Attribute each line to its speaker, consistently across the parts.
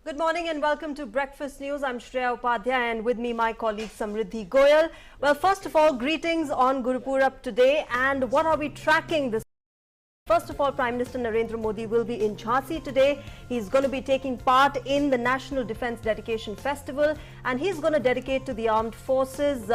Speaker 1: Good morning and welcome to Breakfast News. I'm Shreya Upadhyay and with me my colleague Samriddhi Goyal. Well, first of all, greetings on Gurupurab today, and what are we tracking this? First of all, Prime Minister Narendra Modi will be in Jhansi today. He's going to be taking part in the National Defence Dedication Festival, and he's going to dedicate to the armed forces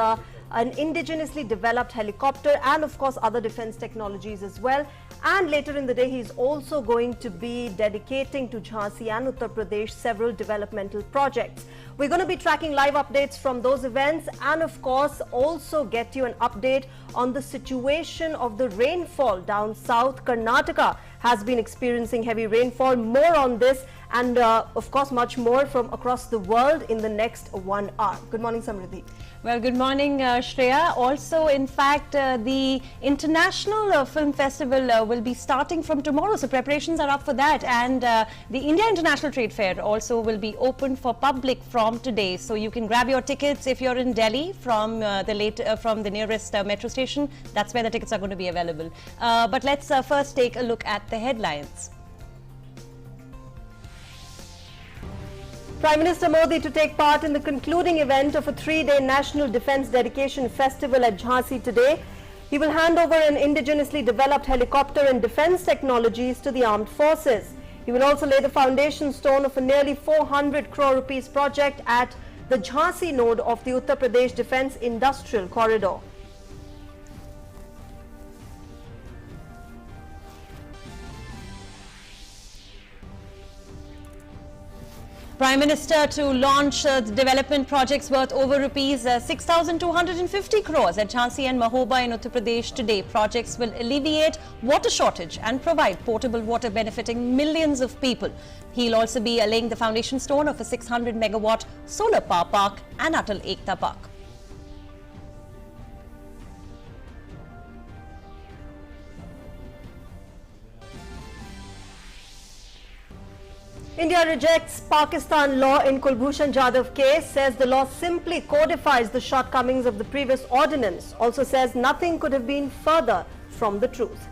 Speaker 1: an indigenously developed helicopter and of course other defence technologies as well. And later in the day, he's also going to be dedicating to Jhansi and Uttar Pradesh several developmental projects. We're going to be tracking live updates from those events and of course also get you an update on the situation of the rainfall down south. Karnataka has been experiencing heavy rainfall. More on this and of course much more from across the world in the next 1 hour. Good morning, Samriddhi.
Speaker 2: Well, good morning, Shreya. Also, in fact, the International Film Festival will be starting from tomorrow, so preparations are up for that. And the India International Trade Fair also will be open for public from today. So you can grab your tickets if you're in Delhi from the nearest metro station. That's where the tickets are going to be available. But let's first take a look at the headlines.
Speaker 1: Prime Minister Modi to take part in the concluding event of a 3-day National Defence Dedication Festival at Jhansi today. He will hand over an indigenously developed helicopter and defence technologies to the armed forces. He will also lay the foundation stone of a nearly 400 crore rupees project at the Jhansi node of the Uttar Pradesh Defence Industrial Corridor.
Speaker 2: Prime Minister to launch development projects worth over rupees 6,250 crores at Jhansi and Mahoba in Uttar Pradesh today. Projects will alleviate water shortage and provide potable water benefiting millions of people. He'll also be laying the foundation stone of a 600 megawatt solar power park and Atal Ekta Park.
Speaker 1: India rejects Pakistan law in Kulbhushan Jadhav case, says the law simply codifies the shortcomings of the previous ordinance. Also says nothing could have been further from the truth.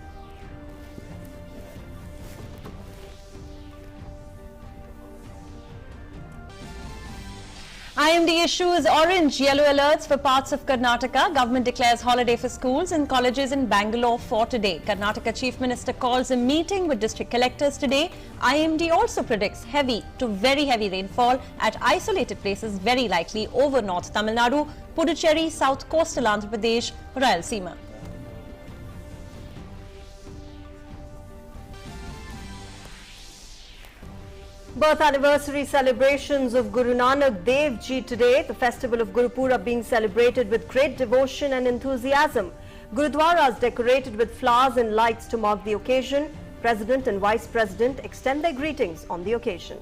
Speaker 2: IMD issues orange yellow alerts for parts of Karnataka. Government declares holiday for schools and colleges in Bangalore for today. Karnataka Chief Minister calls a meeting with district collectors today. IMD also predicts heavy to very heavy rainfall at isolated places, very likely over North Tamil Nadu, Puducherry, South Coastal Andhra Pradesh, Rayalaseema.
Speaker 1: Birth anniversary celebrations of Guru Nanak Dev Ji today. The festival of Gurupurab being celebrated with great devotion and enthusiasm. Gurudwaras decorated with flowers and lights to mark the occasion. President and Vice President extend their greetings on the occasion.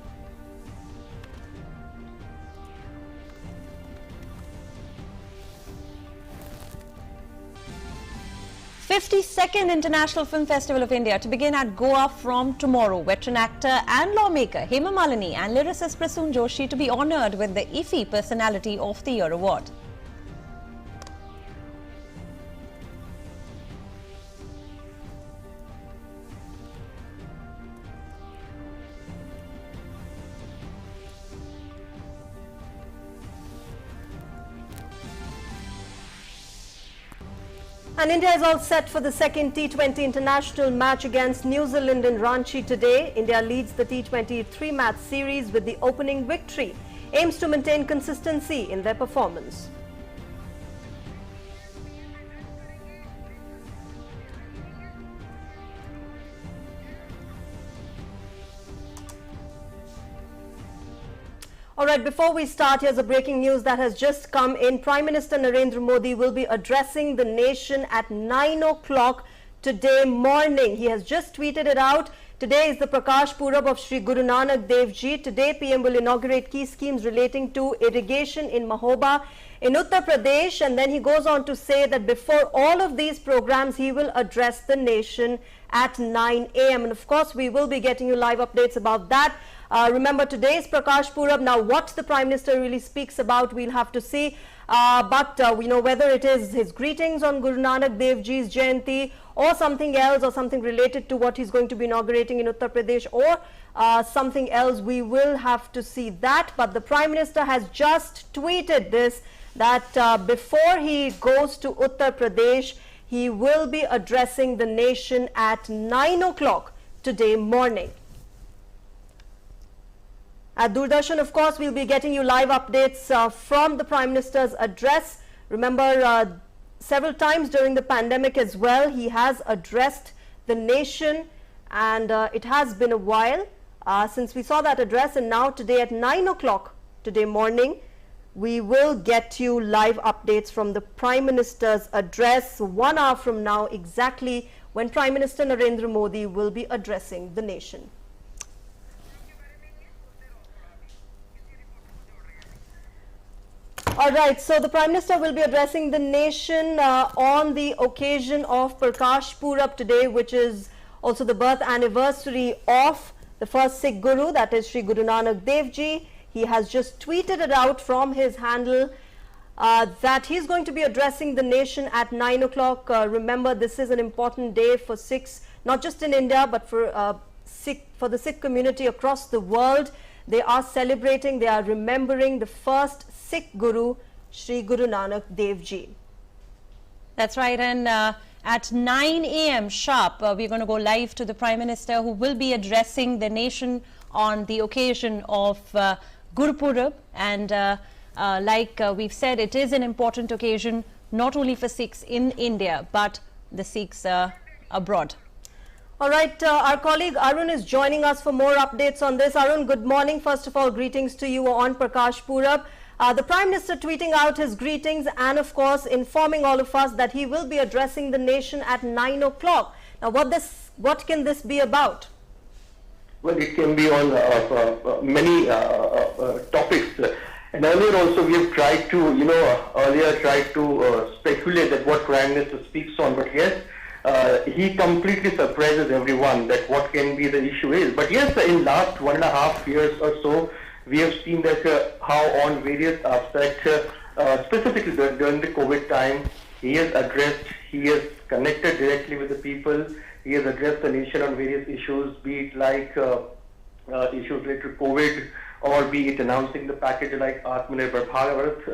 Speaker 2: '52nd International Film Festival of India to begin at Goa from tomorrow. Veteran actor and lawmaker Hema Malini and lyricist Prasoon Joshi to be honoured with the IFFI Personality of the Year award.
Speaker 1: And India is all set for the second T20 international match against New Zealand in Ranchi today. India leads the T20 3-match series with the opening victory. Aims to maintain consistency in their performance. Alright, before we start, here's a breaking news that has just come in. Prime Minister Narendra Modi will be addressing the nation at 9 o'clock today morning. He has just tweeted it out. Today is the Prakash Purab of Sri Guru Nanak Dev Ji. Today, PM will inaugurate key schemes relating to irrigation in Mahoba in Uttar Pradesh. And then he goes on to say that before all of these programs, he will address the nation at 9 a.m. And of course, we will be getting you live updates about that. Remember, today is Prakash Purab. Now, what the Prime Minister really speaks about, we'll have to see. But we know whether it is his greetings on Guru Nanak Dev Ji's Jayanti or something else, or something related to what he's going to be inaugurating in Uttar Pradesh, or something else, we will have to see that. But the Prime Minister has just tweeted this, that before he goes to Uttar Pradesh, he will be addressing the nation at 9 o'clock today morning. At Doordarshan, of course, we'll be getting you live updates from the Prime Minister's address. Remember, several times during the pandemic as well, he has addressed the nation, and it has been a while since we saw that address. And now today at 9 o'clock today morning, we will get you live updates from the Prime Minister's address 1 hour from now, exactly when Prime Minister Narendra Modi will be addressing the nation. All right, so the Prime Minister will be addressing the nation on the occasion of Prakash Purab today, which is also the birth anniversary of the first Sikh Guru, that is Sri Guru Nanak Dev Ji. He has just tweeted it out from his handle that he's going to be addressing the nation at 9 o'clock. Remember, this is an important day for Sikhs, not just in India, but for the Sikh community across the world. They are celebrating, they are remembering the first Sikh Guru, Sri Guru Nanak Dev Ji.
Speaker 2: That's right, and at 9 a.m. sharp, we're going to go live to the Prime Minister, who will be addressing the nation on the occasion of Gurpurab. And like we've said, it is an important occasion, not only for Sikhs in India, but the Sikhs abroad.
Speaker 1: All right, our colleague Arun is joining us for more updates on this. Arun, good morning. First of all, greetings to you on Prakash Purab. The Prime Minister tweeting out his greetings and, of course, informing all of us that he will be addressing the nation at 9 o'clock. Now, what can this be about?
Speaker 3: Well, it can be on many topics. And earlier also we have tried to, speculate that what Prime Minister speaks on. But yes, he completely surprises everyone that what can be the issue is. But yes, in last 1.5 years or so, we have seen that how on various aspects, specifically during the COVID time, he has addressed, he has connected directly with the people, he has addressed the nation on various issues, be it like issues related to COVID, or be it announcing the package like Atmanirbhar Bharat,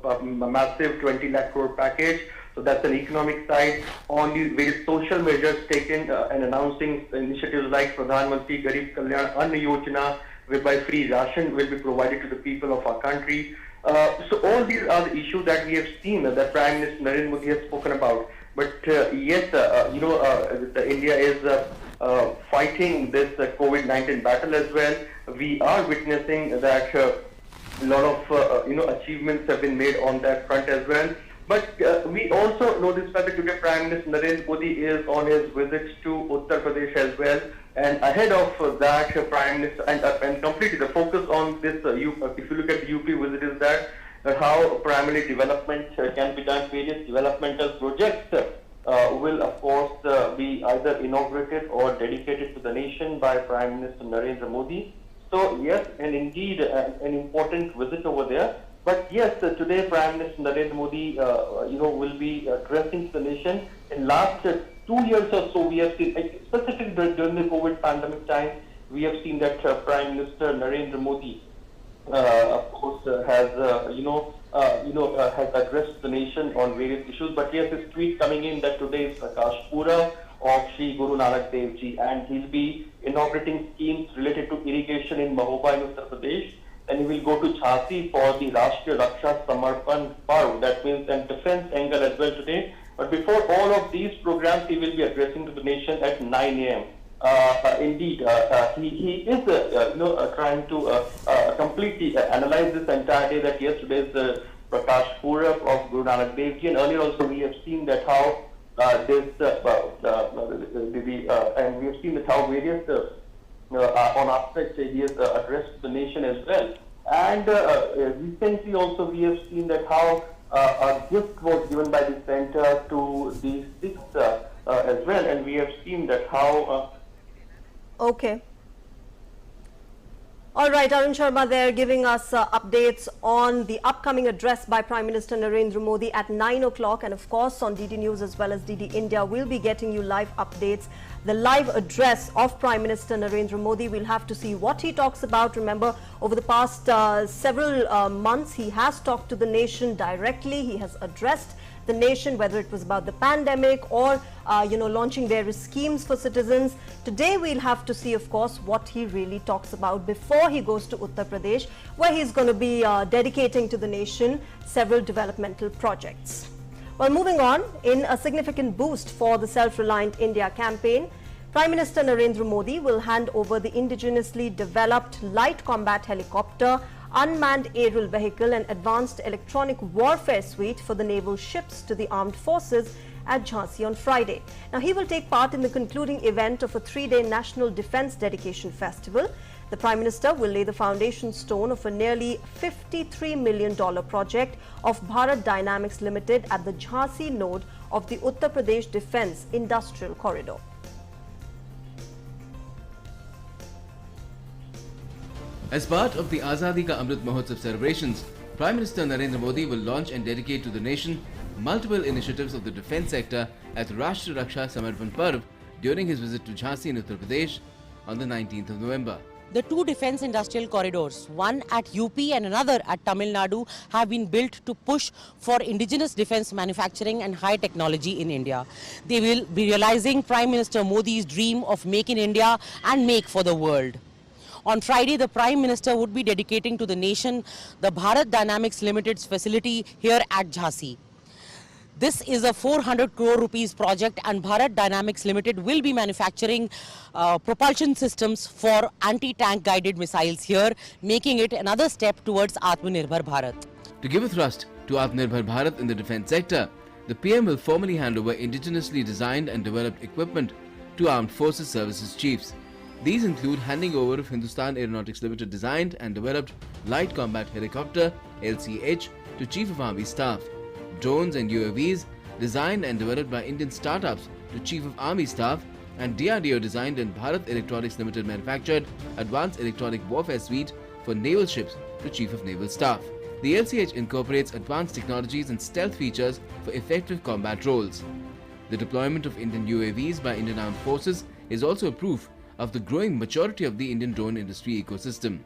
Speaker 3: a massive 20 lakh crore package. So that's an economic side. On the various social measures taken and announcing initiatives like Pradhan Mantri Garib Kalyan Ann Yojana, whereby free ration will be provided to the people of our country. So all these are the issues that we have seen that Prime Minister Narendra Modi has spoken about. But yes, India is fighting this COVID-19 battle as well. We are witnessing that a lot of achievements have been made on that front as well. But we also know this fact that today Prime Minister Narendra Modi is on his visits to Uttar Pradesh as well. And ahead of that, Prime Minister, and completely the focus on this, if you look at the UP visit, is that how primarily development can be done. Various developmental projects will of course be either inaugurated or dedicated to the nation by Prime Minister Narendra Modi. So yes, and indeed an important visit over there. But yes, today Prime Minister Narendra Modi, will be addressing the nation. In last 2 years or so, we have seen, specifically during the COVID pandemic time, we have seen that Prime Minister Narendra Modi, of course, has has addressed the nation on various issues. But yes, his tweet coming in that today is Prakash Purab of Sri Guru Nanak Dev Ji, and he'll be inaugurating schemes related to irrigation in Mahoba in Uttar Pradesh. And he will go to Jhansi for the Rashtriya Raksha Samarpan Parv, that means an defense angle as well today. But before all of these programs, he will be addressing to the nation at 9 a.m. Indeed, he is trying to completely analyze this entire day. That yesterday is the Prakash Purab of Guru Nanak Dev Ji, and earlier also we have seen that how and we have seen that how various on aspects he has addressed the nation as well. And recently also we have seen that how a gift was given by the center to the Sikhs as well, and we have seen that how
Speaker 1: okay. All right, Arun Sharma there giving us updates on the upcoming address by Prime Minister Narendra Modi at 9 o'clock, and of course on DD News as well as DD India we'll be getting you live updates. The live address of Prime Minister Narendra Modi, we'll have to see what he talks about. Remember, over the past several months he has talked to the nation directly. He has addressed the nation, whether it was about the pandemic or launching various schemes for citizens. Today we'll have to see, of course, what he really talks about before he goes to Uttar Pradesh, where he's going to be dedicating to the nation several developmental projects. Well, moving on, in a significant boost for the Self-Reliant India campaign, Prime Minister Narendra Modi will hand over the indigenously developed light combat helicopter, unmanned aerial vehicle and advanced electronic warfare suite for the naval ships to the armed forces at Jhansi on Friday. Now, he will take part in the concluding event of a 3-day National Defence Dedication Festival. The Prime Minister will lay the foundation stone of a nearly $53 million project of Bharat Dynamics Limited at the Jhansi node of the Uttar Pradesh Defence Industrial Corridor.
Speaker 4: As part of the Azadi Ka Amrit Mahotsav celebrations, Prime Minister Narendra Modi will launch and dedicate to the nation multiple initiatives of the defence sector at Rashtra Raksha Samarpan Parv during his visit to Jhansi in Uttar Pradesh on the 19th of November.
Speaker 5: The two defence industrial corridors, one at UP and another at Tamil Nadu, have been built to push for indigenous defence manufacturing and high technology in India. They will be realising Prime Minister Modi's dream of Make in India and Make for the World. On Friday, the Prime Minister would be dedicating to the nation the Bharat Dynamics Limited's facility here at Jhansi. This is a 400 crore rupees project, and Bharat Dynamics Limited will be manufacturing propulsion systems for anti-tank guided missiles here, making it another step towards Atmanirbhar Bharat.
Speaker 4: To give a thrust to Atmanirbhar Bharat in the defence sector, the PM will formally hand over indigenously designed and developed equipment to Armed Forces Services Chiefs. These include handing over of Hindustan Aeronautics Limited designed and developed Light Combat Helicopter LCH to Chief of Army Staff, drones and UAVs designed and developed by Indian startups to Chief of Army Staff, and DRDO designed and Bharat Electronics Limited manufactured Advanced Electronic Warfare Suite for naval ships to Chief of Naval Staff. The LCH incorporates advanced technologies and stealth features for effective combat roles. The deployment of Indian UAVs by Indian Armed Forces is also a proof of the growing maturity of the Indian drone industry ecosystem.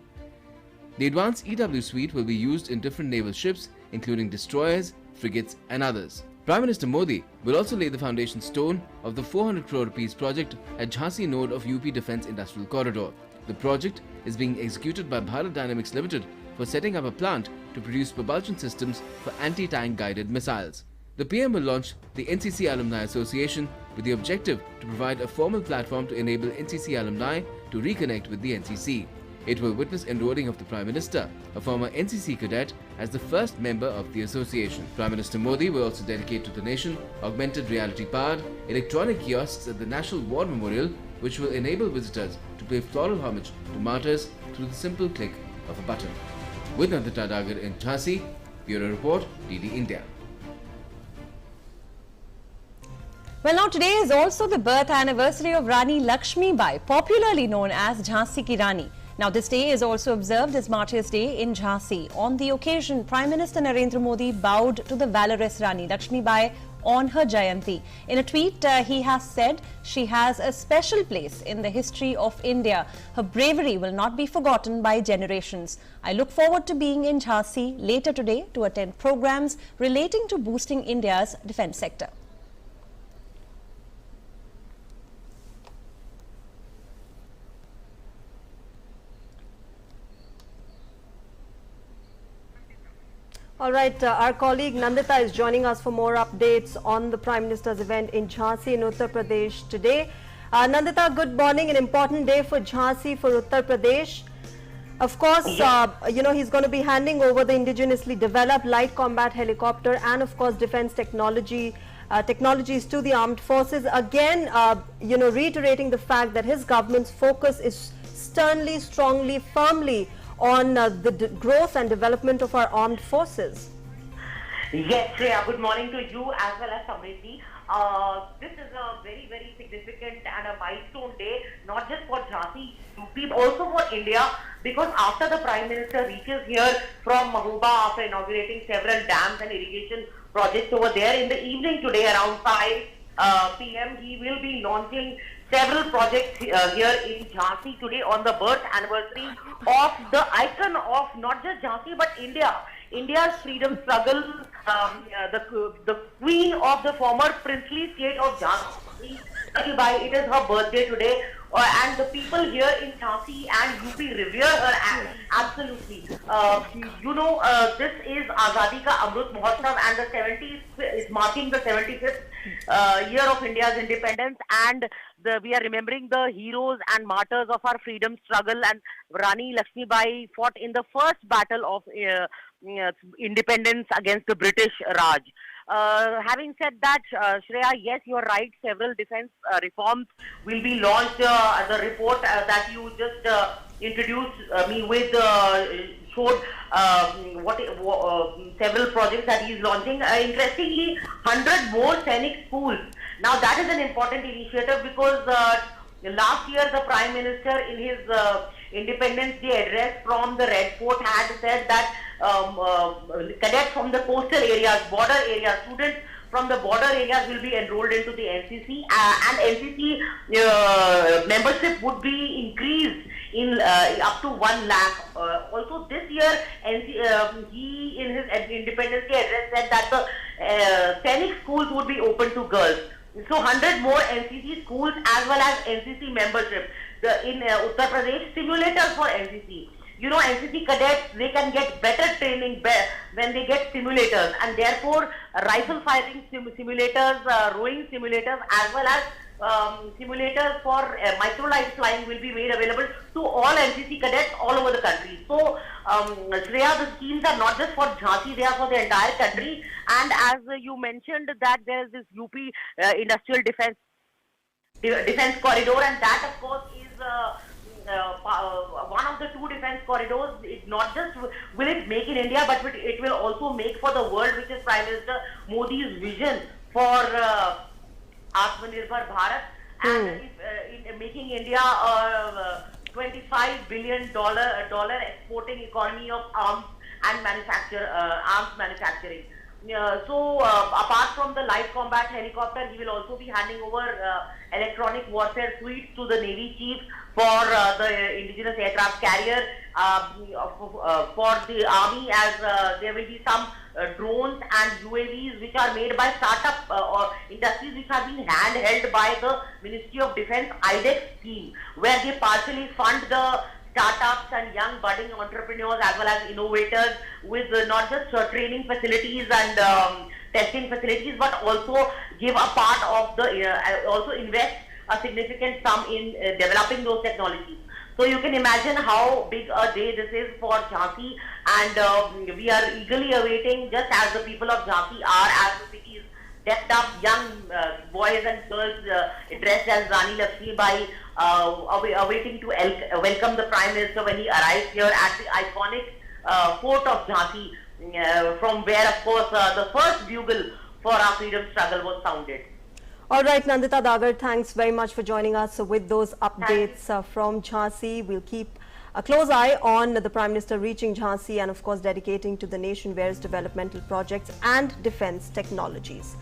Speaker 4: The advanced EW suite will be used in different naval ships, including destroyers, frigates and others. Prime Minister Modi will also lay the foundation stone of the 400 crore rupees project at Jhansi node of UP Defence Industrial Corridor. The project is being executed by Bharat Dynamics Limited for setting up a plant to produce propulsion systems for anti-tank guided missiles. The PM will launch the NCC Alumni Association with the objective to provide a formal platform to enable NCC alumni to reconnect with the NCC. It will witness enrolling of the Prime Minister, a former NCC cadet, as the first member of the association. Prime Minister Modi will also dedicate to the nation augmented reality-powered electronic kiosks at the National War Memorial, which will enable visitors to pay floral homage to martyrs through the simple click of a button. With Nandita Dagar in Jhansi, Bureau Report, DD India.
Speaker 2: Well, now today is also the birth anniversary of Rani Lakshmi Bai, popularly known as Jhansi Ki Rani. Now, this day is also observed as Martyrs' Day in Jhansi. On the occasion, Prime Minister Narendra Modi bowed to the valorous Rani Lakshmi Bai on her Jayanti. In a tweet, he has said she has a special place in the history of India. Her bravery will not be forgotten by generations. I look forward to being in Jhansi later today to attend programs relating to boosting India's defence sector.
Speaker 1: All right, our colleague Nandita is joining us for more updates on the Prime Minister's event in Jhansi in Uttar Pradesh today. Nandita, good morning. An important day for Jhansi, for Uttar Pradesh. Of course, he's going to be handing over the indigenously developed light combat helicopter and, of course, defense technologies to the armed forces. Again, reiterating the fact that his government's focus is sternly, strongly, firmly on the growth and development of our armed forces.
Speaker 6: Yes, Shreya, good morning to you as well as Samriddhi. This is a very, very significant and a milestone day, not just for Jhansi, UP, but also for India, because after the Prime Minister reaches here from Mahoba after inaugurating several dams and irrigation projects over there, in the evening today around 5 p.m., he will be launching several projects here in Jhansi today on the birth anniversary of the icon of not just Jhansi but India's freedom struggle, the queen of the former princely state of Jhansi. It is her birthday today, and the people here in Jhansi and UP revere her absolutely. This is Azadi Ka Amrit Mahotsav, and the 70th is marking the 75th year of India's independence, and we are remembering the heroes and martyrs of our freedom struggle. And Rani Lakshmibai fought in the first battle of independence against the British Raj. Having said that, Shreya, yes, you are right. Several defense reforms will be launched. The report that you just introduced me with showed several projects that he is launching. Interestingly, 100 more Sainik schools. Now, that is an important initiative because last year the Prime Minister in his Independence Day address from the Red Fort had said that cadets from the coastal areas, border areas, students from the border areas will be enrolled into the NCC, and NCC membership would be increased in up to 1 lakh. Also this year, he in his Independence Day address said that the Sainik schools would be open to girls. So 100 more NCC schools as well as NCC membership. In Uttar Pradesh, simulators for NCC. You know, NCC cadets, they can get better training when they get simulators, and therefore rifle firing simulators, rowing simulators, as well as simulators for microlight flying will be made available to all NCC cadets all over the country. So, Shreya, the schemes are not just for Jhansi, they are for the entire country. And as you mentioned that there is this UP industrial defense corridor, and that of course is one of the 2 defense corridors. It not just will it make in India, but it will also make for the world, which is Prime Minister Modi's vision for Atmanirbhar Bharat, and in making India a $25 billion exporting economy of arms manufacturing. So apart from the light combat helicopter, he will also be handing over electronic warfare suites to the Navy chief for the indigenous aircraft carrier, for the army, as there will be some drones and UAVs which are made by startup or industries which have been handheld by the Ministry of Defence IDEX scheme, where they partially fund the startups and young budding entrepreneurs as well as innovators with not just training facilities and testing facilities, but also give a part of the, also invest a significant sum in developing those technologies. So you can imagine how big a day this is for Jhansi, and we are eagerly awaiting, just as the people of Jhansi are, as the city is decked up, young boys and girls dressed as Rani Lakshmibai, awaiting to welcome the Prime Minister when he arrives here at the iconic fort of Jhansi, from where, of course, the first bugle for our freedom struggle was sounded.
Speaker 1: All right, Nandita Dagar, thanks very much for joining us with those updates from Jhansi. We'll keep a close eye on the Prime Minister reaching Jhansi and, of course, dedicating to the nation various developmental projects and defense technologies.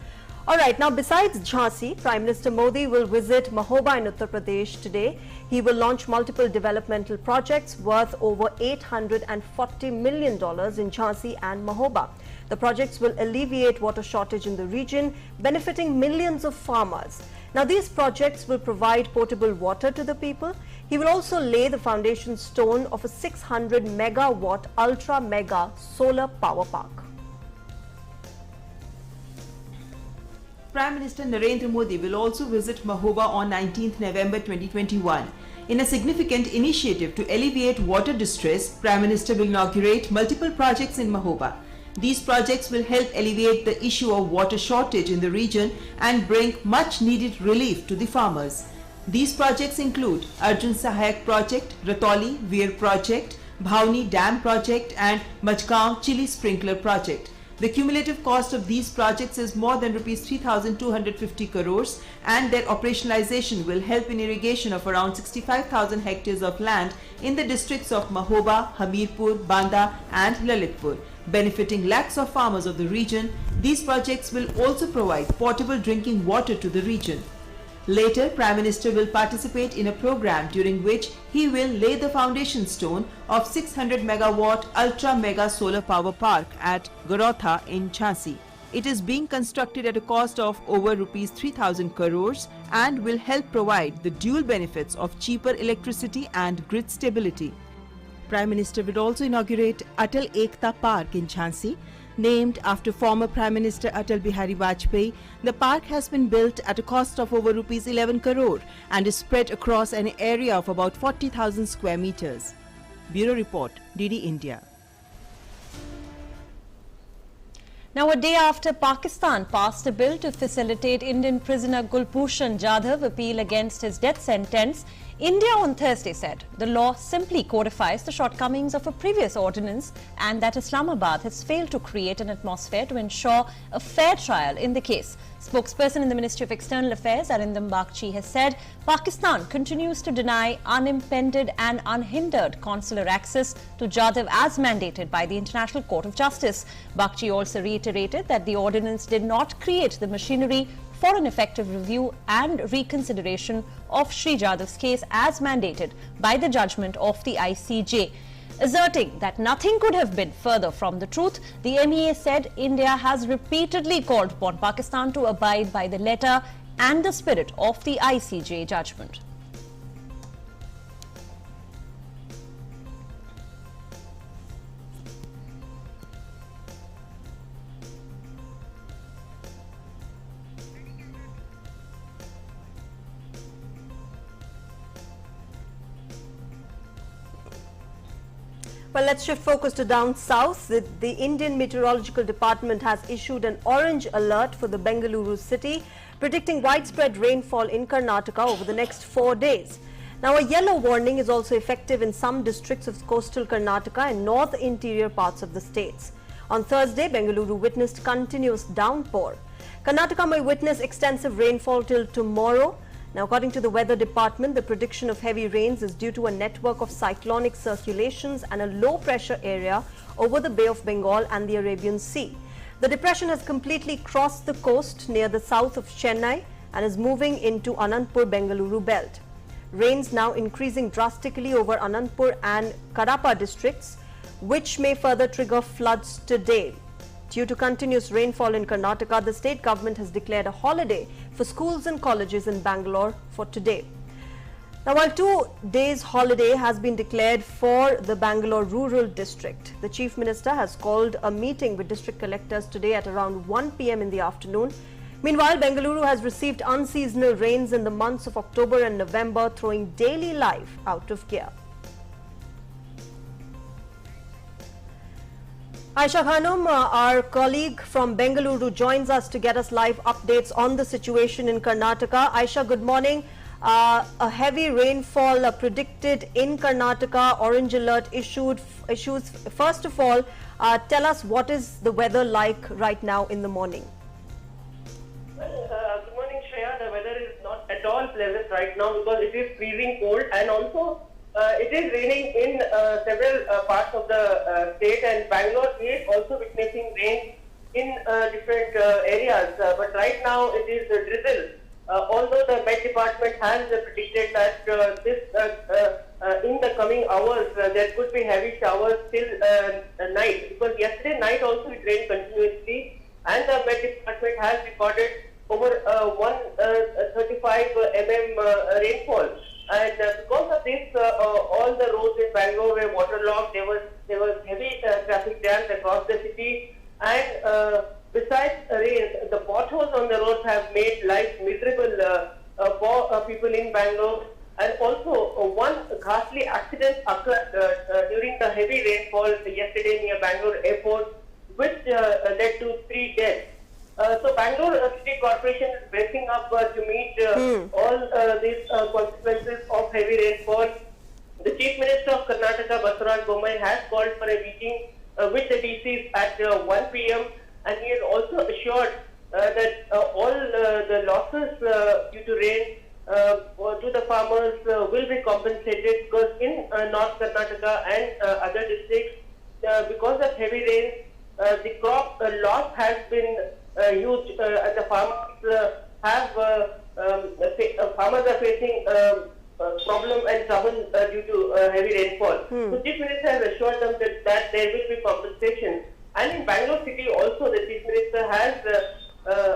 Speaker 1: All right, now besides Jhansi, Prime Minister Modi will visit Mahoba in Uttar Pradesh today. He will launch multiple developmental projects worth over $840 million in Jhansi and Mahoba. The projects will alleviate water shortage in the region, benefiting millions of farmers. Now, these projects will provide potable water to the people. He will also lay the foundation stone of a 600 megawatt ultra mega solar power park.
Speaker 7: Prime Minister Narendra Modi will also visit Mahoba on 19th November 2021. In a significant initiative to alleviate water distress, Prime Minister will inaugurate multiple projects in Mahoba. These projects will help alleviate the issue of water shortage in the region and bring much needed relief to the farmers. These projects include Arjun Sahayak Project, Ratoli Veer Project, Bhavni Dam Project and Majgaon Chili Sprinkler Project. The cumulative cost of these projects is more than rupees 3,250 crores, and their operationalization will help in irrigation of around 65,000 hectares of land in the districts of Mahoba, Hamirpur, Banda and Lalitpur. Benefiting lakhs of farmers of the region, these projects will also provide potable drinking water to the region. Later, Prime Minister will participate in a program during which he will lay the foundation stone of 600 megawatt ultra mega solar power park at Garotha in Jhansi. It is being constructed at a cost of over rupees 3,000 crores and will help provide the dual benefits of cheaper electricity and grid stability. Prime Minister will also inaugurate Atal Ekta Park in Jhansi. Named after former Prime Minister Atal Bihari Vajpayee, the park has been built at a cost of over rupees 11 crore and is spread across an area of about 40,000 square meters. Bureau Report, DD India.
Speaker 2: Now, a day after Pakistan passed a bill to facilitate Indian prisoner Gulbhushan Jadhav appeal against his death sentence, India on Thursday said the law simply codifies the shortcomings of a previous ordinance and that Islamabad has failed to create an atmosphere to ensure a fair trial in the case. Spokesperson in the Ministry of External Affairs, Arindam Bagchi, has said Pakistan continues to deny unimpeded and unhindered consular access to Jadhav as mandated by the International Court of Justice. Bagchi also reiterated that the ordinance did not create the machinery for an effective review and reconsideration of Sri Jadhav's case as mandated by the judgment of the ICJ. Asserting that nothing could have been further from the truth, the MEA said India has repeatedly called upon Pakistan to abide by the letter and the spirit of the ICJ judgment.
Speaker 1: Well, let's shift focus to down south. The Indian Meteorological Department has issued an orange alert for the Bengaluru city, predicting widespread rainfall in Karnataka over the next 4 days. Now, a yellow warning is also effective in some districts of coastal Karnataka and north interior parts of the states. On Thursday, Bengaluru witnessed continuous downpour. Karnataka may witness extensive rainfall till tomorrow. Now, according to the Weather Department, the prediction of heavy rains is due to a network of cyclonic circulations and a low-pressure area over the Bay of Bengal and the Arabian Sea. The depression has completely crossed the coast near the south of Chennai and is moving into Anandpur-Bengaluru belt. Rains now increasing drastically over Anandpur and Kadapa districts, which may further trigger floods today. Due to continuous rainfall in Karnataka, the state government has declared a holiday for schools and colleges in Bangalore for today. Now, while 2 days holiday has been declared for the Bangalore rural district, the Chief Minister has called a meeting with district collectors today at around 1 p.m. in the afternoon. Meanwhile, Bengaluru has received unseasonal rains in the months of October and November, throwing daily life out of gear. Aisha Khanum, our colleague from Bengaluru, joins us to get us live updates on the situation in Karnataka. Aisha, good morning. A heavy rainfall predicted in Karnataka, orange alert issues. First of all, tell us what is the weather like right now in the morning?
Speaker 3: Well, good morning, Shreya. The weather is not at all pleasant right now because it is freezing cold, and also it is raining in several parts of the state, and Bangalore is also witnessing rain in different areas. But right now it is drizzle. Although the Met Department has predicted that in the coming hours there could be heavy showers till night, because yesterday night also it rained continuously, and the Met Department has recorded over 135 mm rainfall. And because of this, all the roads in Bangalore were waterlogged. There was heavy traffic jams across the city, and besides rain, the potholes on the roads have made life miserable for people in Bangalore. And also, one ghastly accident occurred during the heavy rainfall yesterday near Bangalore airport, which led to 3 deaths. So Bangalore City Corporation is bracing up to meet all these consequences of heavy rainfall. The Chief Minister of Karnataka, Basuraj Bommai, has called for a meeting with the DCs at 1 p.m.
Speaker 8: and he has also assured that all the losses due to rain to the farmers will be compensated, because in North Karnataka and other districts, because of heavy rain, the crop loss has been huge, and the farmers farmers are facing problem and trouble due to heavy rainfall. So Chief Minister has assured them that there will be compensation. And in Bangalore City also, the Chief Minister has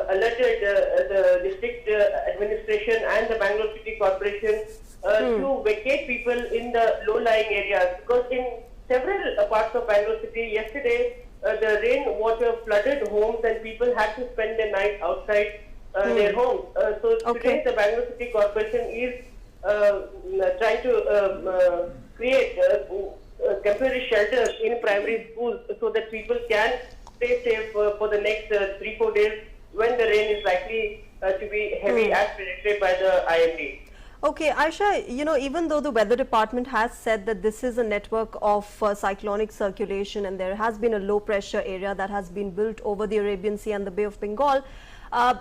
Speaker 8: alerted the district administration and the Bangalore City Corporation to vacate people in the low-lying areas, because in several parts of Bangalore City yesterday, the rain water flooded homes and people had to spend the night outside their homes. So today the Bangalore City Corporation is trying to create temporary shelters in primary schools so that people can stay safe for the next 3-4 days when the rain is likely to be heavy as predicted by the IMD.
Speaker 1: Okay, Aisha, you know, even though the weather department has said that this is a network of cyclonic circulation and there has been a low pressure area that has been built over the Arabian Sea and the Bay of Bengal, are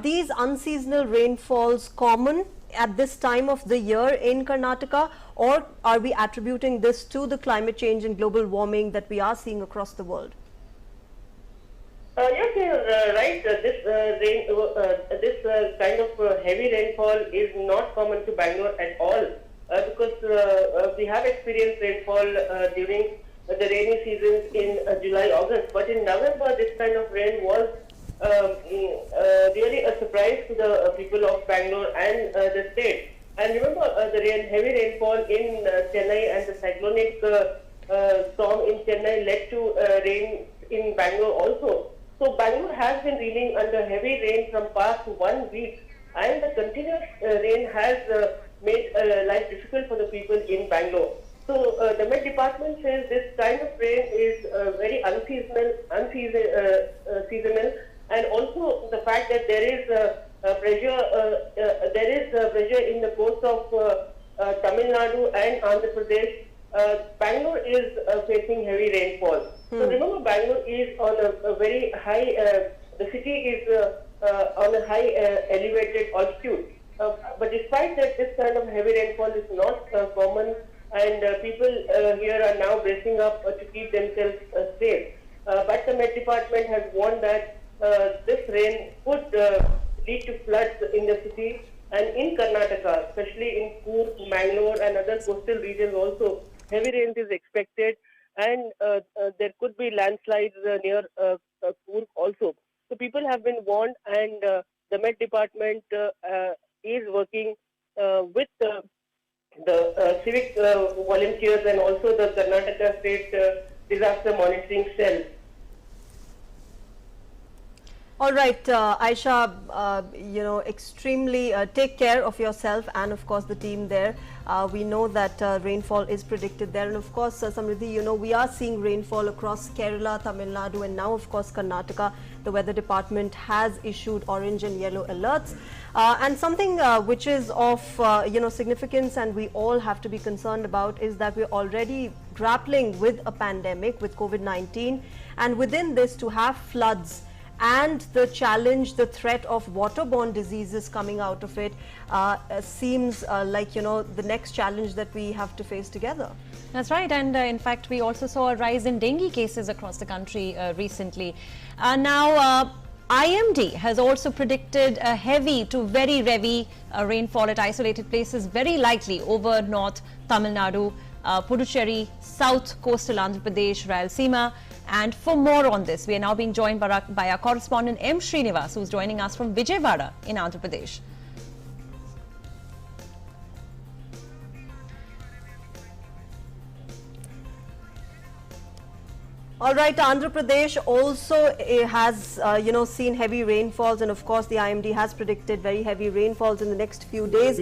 Speaker 1: these unseasonal rainfalls common at this time of the year in Karnataka, or are we attributing this to the climate change and global warming that we are seeing across the world?
Speaker 8: Yes, you're right. This kind of heavy rainfall is not common to Bangalore at all, because we have experienced rainfall during the rainy seasons in July, August. But in November, this kind of rain was really a surprise to the people of Bangalore and the state. And remember, the heavy rainfall in Chennai and the cyclonic storm in Chennai led to rain in Bangalore also. So Bangalore has been reeling under heavy rain from past 1 week, and the continuous rain has made life difficult for the people in Bangalore. So the Met Department says this kind of rain is very unseasonal, and also the fact that there is pressure in the coast of Tamil Nadu and Andhra Pradesh. Bangalore is facing heavy rainfall. So remember, Bangalore is on a very high, the city is on a high elevated altitude. But despite that, this kind of heavy rainfall is not common, and people here are now bracing up to keep themselves safe. But the Met Department has warned that this rain could lead to floods in the city and in Karnataka, especially in Coorg, Mangalore and other coastal regions also. Heavy rain is expected, and there could be landslides near Coorg also. So people have been warned, and the Met Department is working with the civic volunteers and also the Karnataka State Disaster Monitoring Cell.
Speaker 1: All right, Aisha, you know, extremely take care of yourself and of course the team there. We know that rainfall is predicted there, and of course, Samriddhi, you know, we are seeing rainfall across Kerala, Tamil Nadu and now of course Karnataka. The weather department has issued orange and yellow alerts. And something which is of you know, significance and we all have to be concerned about is that we're already grappling with a pandemic, with COVID-19, and within this to have floods and the challenge, the threat of waterborne diseases coming out of it seems like, you know, the next challenge that we have to face together.
Speaker 2: That's right, and in fact we also saw a rise in dengue cases across the country recently. Now IMD has also predicted a heavy to very heavy rainfall at isolated places, very likely over North Tamil Nadu, Puducherry, South Coastal Andhra Pradesh, Rayalaseema. And for more on this, we are now being joined by our correspondent M. Srinivas, who is joining us from Vijayawada in Andhra Pradesh.
Speaker 1: All right, Andhra Pradesh also has, you know, seen heavy rainfalls, and of course the IMD has predicted very heavy rainfalls in the next few days.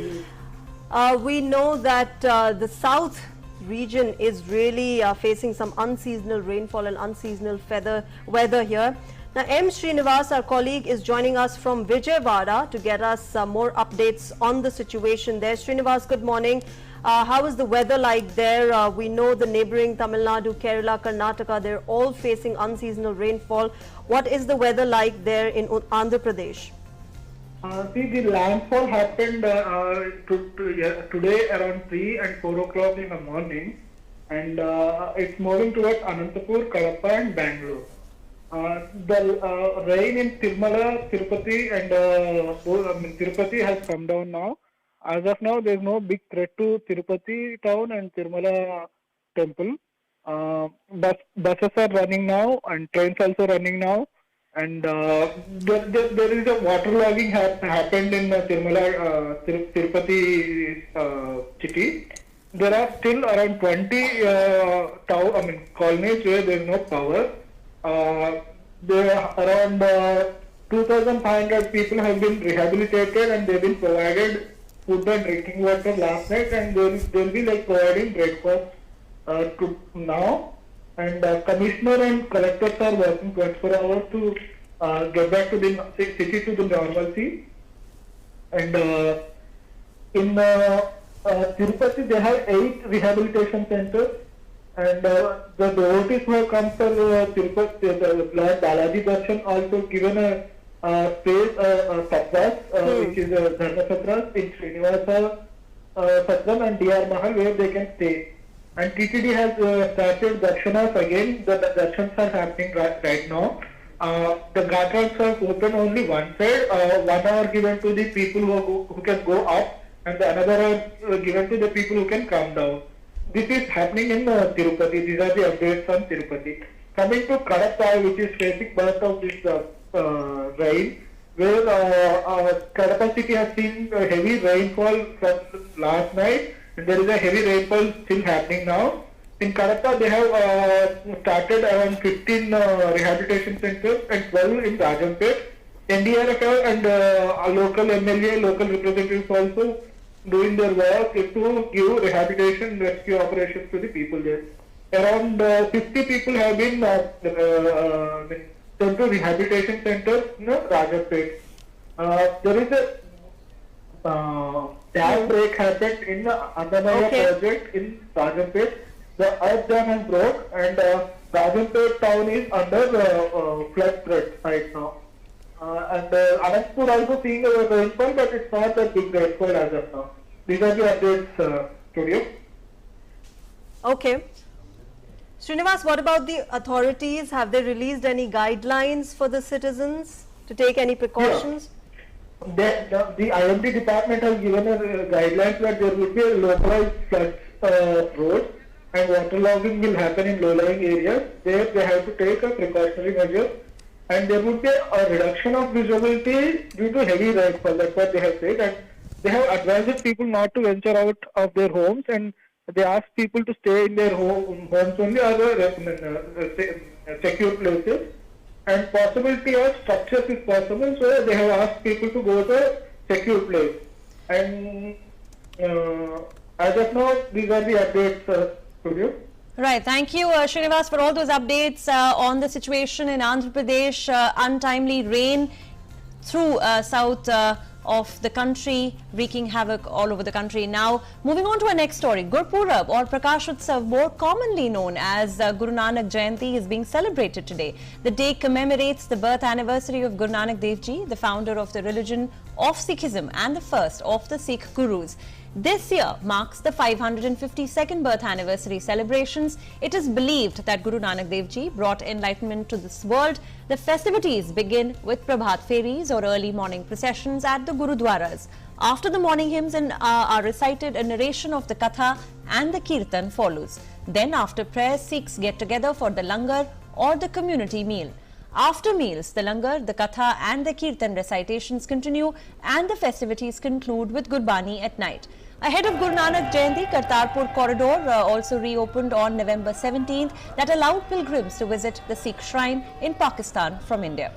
Speaker 1: We know that the south region is really facing some unseasonal rainfall and unseasonal weather here. Now, M. Srinivas, our colleague, is joining us from Vijayawada to get us more updates on the situation there. Srinivas, good morning. How is the weather like there? We know the neighboring Tamil Nadu, Kerala, Karnataka, they're all facing unseasonal rainfall. What is the weather like there in Andhra Pradesh?
Speaker 9: See, the landfall happened today around 3 and 4 o'clock in the morning, and it's moving towards Anantapur, Kadapa and Bangalore. The rain in Tirumala, Tirupati and Tirupati has come down now. As of now, there is no big threat to Tirupati town and Tirumala temple. Buses are running now and trains also running now. And there is a waterlogging happened in Tirumala, Tirupati city. There are still around 20 colonies where there is no power. There are around 2,500 people have been rehabilitated and they've been provided food and drinking water last night, and they'll be like providing breakfast to now. And commissioner and collectors are working 24 hours to get back to the city to the normalcy. And in Tirupati, they have 8 rehabilitation centers. And the devotees who have come for Tirupati, the Lord Balaji Darshan, also given a space, satras, which is Dharma Satras in Srinivasa Satram and DR Mahal, where they can stay. And TTD has started darshanas again. The darshans are happening right now. The guardrails are open only one side. 1 hour given to the people who can go up, and the another hour given to the people who can come down. This is happening in Tirupati. These are the updates on Tirupati. Coming to Kadapa, which is facing burst of this rain, where Kadapa city has seen heavy rainfall from last night. And there is a heavy rainfall still happening now. In Kadapa, they have started around 15 rehabilitation centers and 12 in Rajampet. NDRF and local MLA, local representatives also doing their work to give rehabilitation rescue operations to the people there. Around 50 people have been sent to rehabilitation centers in Rajampet. There is a dam break happened in the Andamaya project in Rajampet. The earth dam has broke, and Rajampet town is under flood threat right now. And Anantapur also seeing a rainfall, but it's not a big rainfall as of now. These are the updates, studio.
Speaker 1: Okay. Srinivas, what about the authorities? Have they released any guidelines for the citizens to take any precautions?
Speaker 9: Yeah. The IMD department has given a guidelines that there will be a localized flood roads, and waterlogging will happen in low-lying areas. There they have to take a precautionary measure, and there would be a reduction of visibility due to heavy rainfall. That's what they have said, and they have advised people not to venture out of their homes, and they ask people to stay in their homes only, or secure places. And possibility of structures is possible, so they have asked people to go to a secure place. And as of now, these are the updates, studio.
Speaker 2: Right, thank you Srinivas for all those updates on the situation in Andhra Pradesh. Untimely rain through south of the country, wreaking havoc all over the country. Now, moving on to our next story, Gurpurab or Prakash Utsav, more commonly known as Guru Nanak Jayanti, is being celebrated today. The day commemorates the birth anniversary of Guru Nanak Dev Ji, the founder of the religion of Sikhism and the first of the Sikh Gurus. This year marks the 552nd birth anniversary celebrations. It is believed that Guru Nanak Dev Ji brought enlightenment to this world. The festivities begin with Prabhat Feris or early morning processions at the Gurudwaras. After the morning hymns are recited, a narration of the Katha and the Kirtan follows. Then after prayers, Sikhs get together for the Langar or the community meal. After meals, the Langar, the Katha and the Kirtan recitations continue, and the festivities conclude with Gurbani at night. Ahead of Guru Nanak Jayanti, Kartarpur corridor also reopened on November 17th that allowed pilgrims to visit the Sikh shrine in Pakistan from India.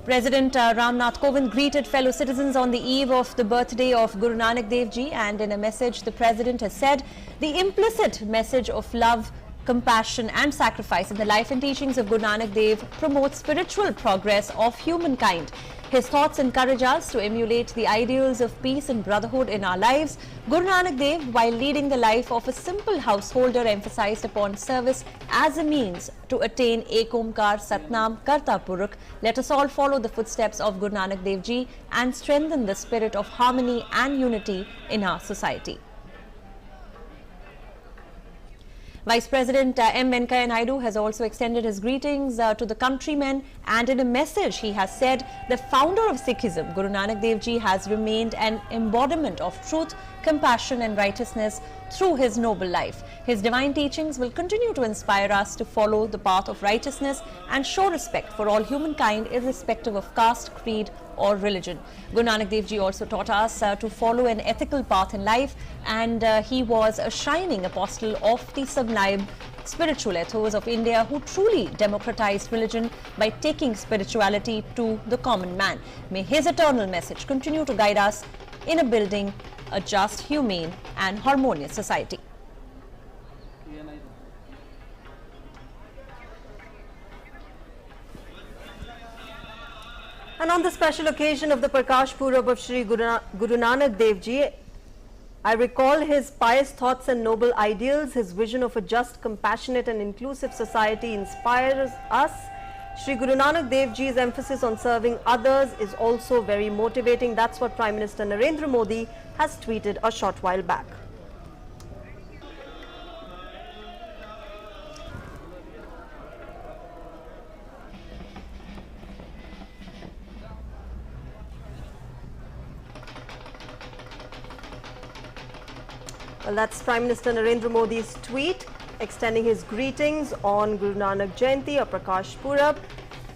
Speaker 2: President Ram Nath Kovind greeted fellow citizens on the eve of the birthday of Guru Nanak Dev Ji, and in a message the President has said the implicit message of love, compassion and sacrifice in the life and teachings of Guru Nanak Dev promote spiritual progress of humankind. His thoughts encourage us to emulate the ideals of peace and brotherhood in our lives. Guru Nanak Dev, while leading the life of a simple householder, emphasized upon service as a means to attain Ek Omkar Satnam Karta Purakh. Let us all follow the footsteps of Guru Nanak Dev Ji and strengthen the spirit of harmony and unity in our society. Vice President M. Venkaiah Naidu has also extended his greetings to the countrymen, and in a message he has said the founder of Sikhism, Guru Nanak Dev Ji, has remained an embodiment of truth, compassion and righteousness through his noble life. His divine teachings will continue to inspire us to follow the path of righteousness and show respect for all humankind irrespective of caste, creed or religion. Guru Nanak Dev Ji also taught us to follow an ethical path in life, and he was a shining apostle of the sublime spiritual ethos of India who truly democratized religion by taking spirituality to the common man. May his eternal message continue to guide us in a building a just, humane and harmonious society.
Speaker 1: And on the special occasion of the Prakash Purab of Shri Guru Nanak Dev Ji, I recall his pious thoughts and noble ideals. His vision of a just, compassionate and inclusive society inspires us. Shri Guru Nanak Dev Ji's emphasis on serving others is also very motivating. That's what Prime Minister Narendra Modi has tweeted a short while back. Well, that's Prime Minister Narendra Modi's tweet extending his greetings on Guru Nanak Jayanti or Prakash Purab,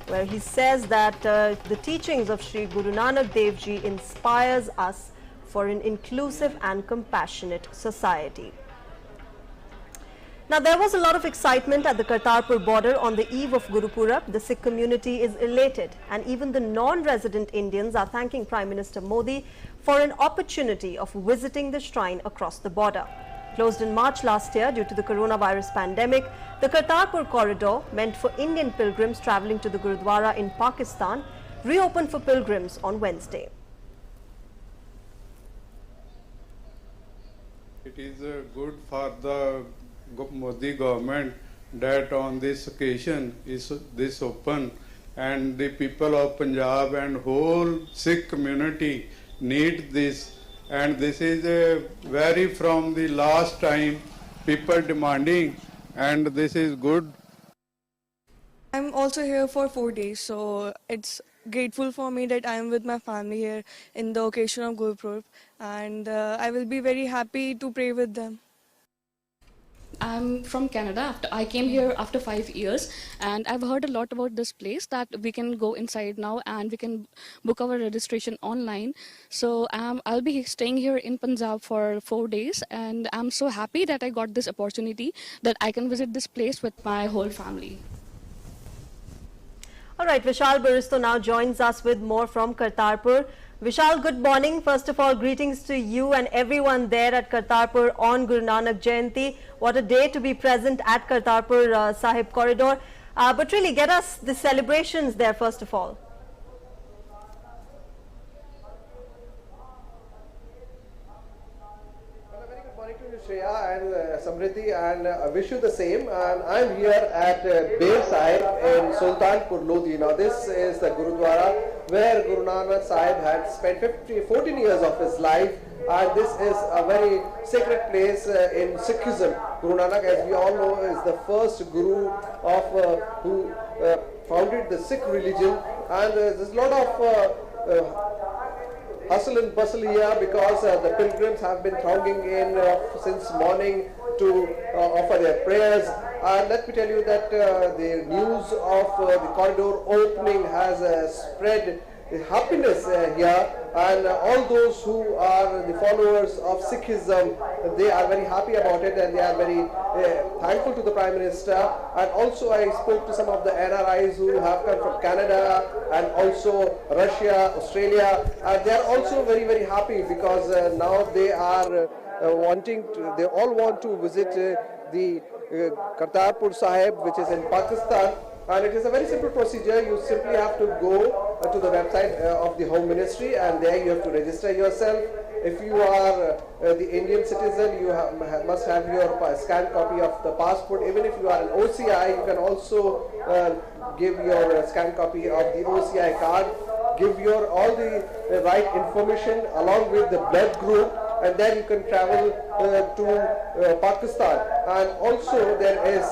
Speaker 1: where he says that the teachings of Shri Guru Nanak Dev Ji inspires us for an inclusive and compassionate society. Now, there was a lot of excitement at the Kartarpur border on the eve of Guru Purab. The Sikh community is elated, and even the non-resident Indians are thanking Prime Minister Modi for an opportunity of visiting the shrine across the border. Closed in March last year due to the coronavirus pandemic, the Kartarpur corridor, meant for Indian pilgrims travelling to the Gurudwara in Pakistan, reopened for pilgrims on Wednesday.
Speaker 10: It is good for the Modi government that on this occasion is this open, and the people of Punjab and whole Sikh community need this, and this is a very from the last time people demanding, and this is good.
Speaker 11: I'm also here for 4 days, so it's grateful for me that I am with my family here in the occasion of Guru Purab, and I will be very happy to pray with them.
Speaker 12: I'm from Canada. I came here after 5 years, and I've heard a lot about this place that we can go inside now and we can book our registration online. So I'll be staying here in Punjab for 4 days, and I'm so happy that I got this opportunity that I can visit this place with my whole family.
Speaker 1: All right, Vishal Baristo now joins us with more from Kartarpur. Vishal, good morning. First of all, greetings to you and everyone there at Kartarpur on Guru Nanak Jayanti. What a day to be present at Kartarpur Sahib corridor. But really, get us the celebrations there first of all.
Speaker 13: Shreya and Samriddhi, and I wish you the same. And I'm here at Bear Sahib in Sultanpur Lodi. Now this is the Gurudwara where Guru Nanak Sahib had spent 14 years of his life, and this is a very sacred place in Sikhism. Guru Nanak, as we all know, is the first Guru of who founded the Sikh religion, and there's a lot of hustle and bustle here because the pilgrims have been thronging in since morning to offer their prayers. And let me tell you that the news of the corridor opening has spread happiness here, and all those who are the followers of Sikhism, they are very happy about it, and they are very thankful to the Prime Minister. And also I spoke to some of the NRIs who have come from Canada and also Russia, Australia, and they are also very, very happy because now they are they all want to visit the Kartarpur Sahib, which is in Pakistan. And it is a very simple procedure. You simply have to go to the website of the Home Ministry, and there you have to register yourself. If you are the Indian citizen, you must have your scanned copy of the passport. Even if you are an OCI, you can also give your scanned copy of the OCI card. Give your all the right information along with the blood group, and then you can travel to Pakistan. And also there is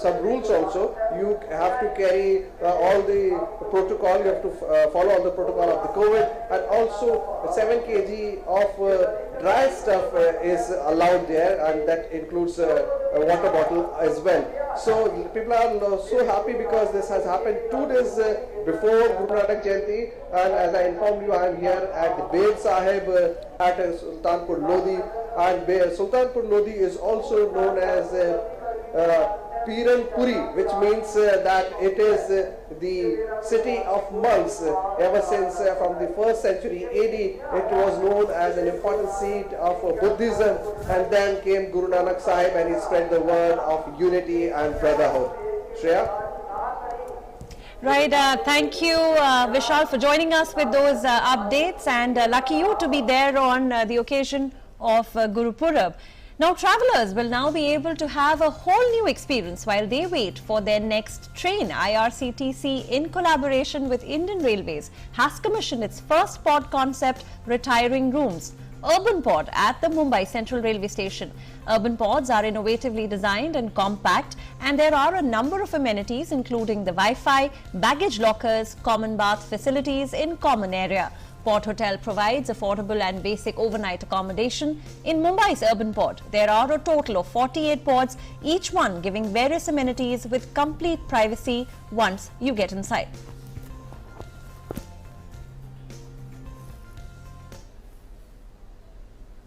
Speaker 13: some rules also. You have to carry all the protocol. You have to follow all the protocol of the COVID, and also 7 kg of dry stuff is allowed there, and that includes a water bottle as well. So people are so happy because this has happened 2 days before Guru Nanak Jayanti, and as I informed you, I am here at the Bed Sahib at Sultanpur Lodi, and Sultanpur Lodi is also known as Piran Puri, which means that it is the city of monks. Ever since from the 1st century AD, it was known as an important seat of Buddhism, and then came Guru Nanak Sahib and he spread the word of unity and brotherhood. Shreya?
Speaker 2: Right, thank you Vishal for joining us with those updates, and lucky you to be there on the occasion of Guru Purab. Now travellers will now be able to have a whole new experience while they wait for their next train. IRCTC, in collaboration with Indian Railways, has commissioned its first pod concept retiring rooms, Urban Pod, at the Mumbai Central Railway Station. Urban Pods are innovatively designed and compact, and there are a number of amenities including the Wi-Fi, baggage lockers, common bath facilities in common area. Pod Hotel provides affordable and basic overnight accommodation. In Mumbai's Urban Pod, there are a total of 48 pods, each one giving various amenities with complete privacy once you get inside.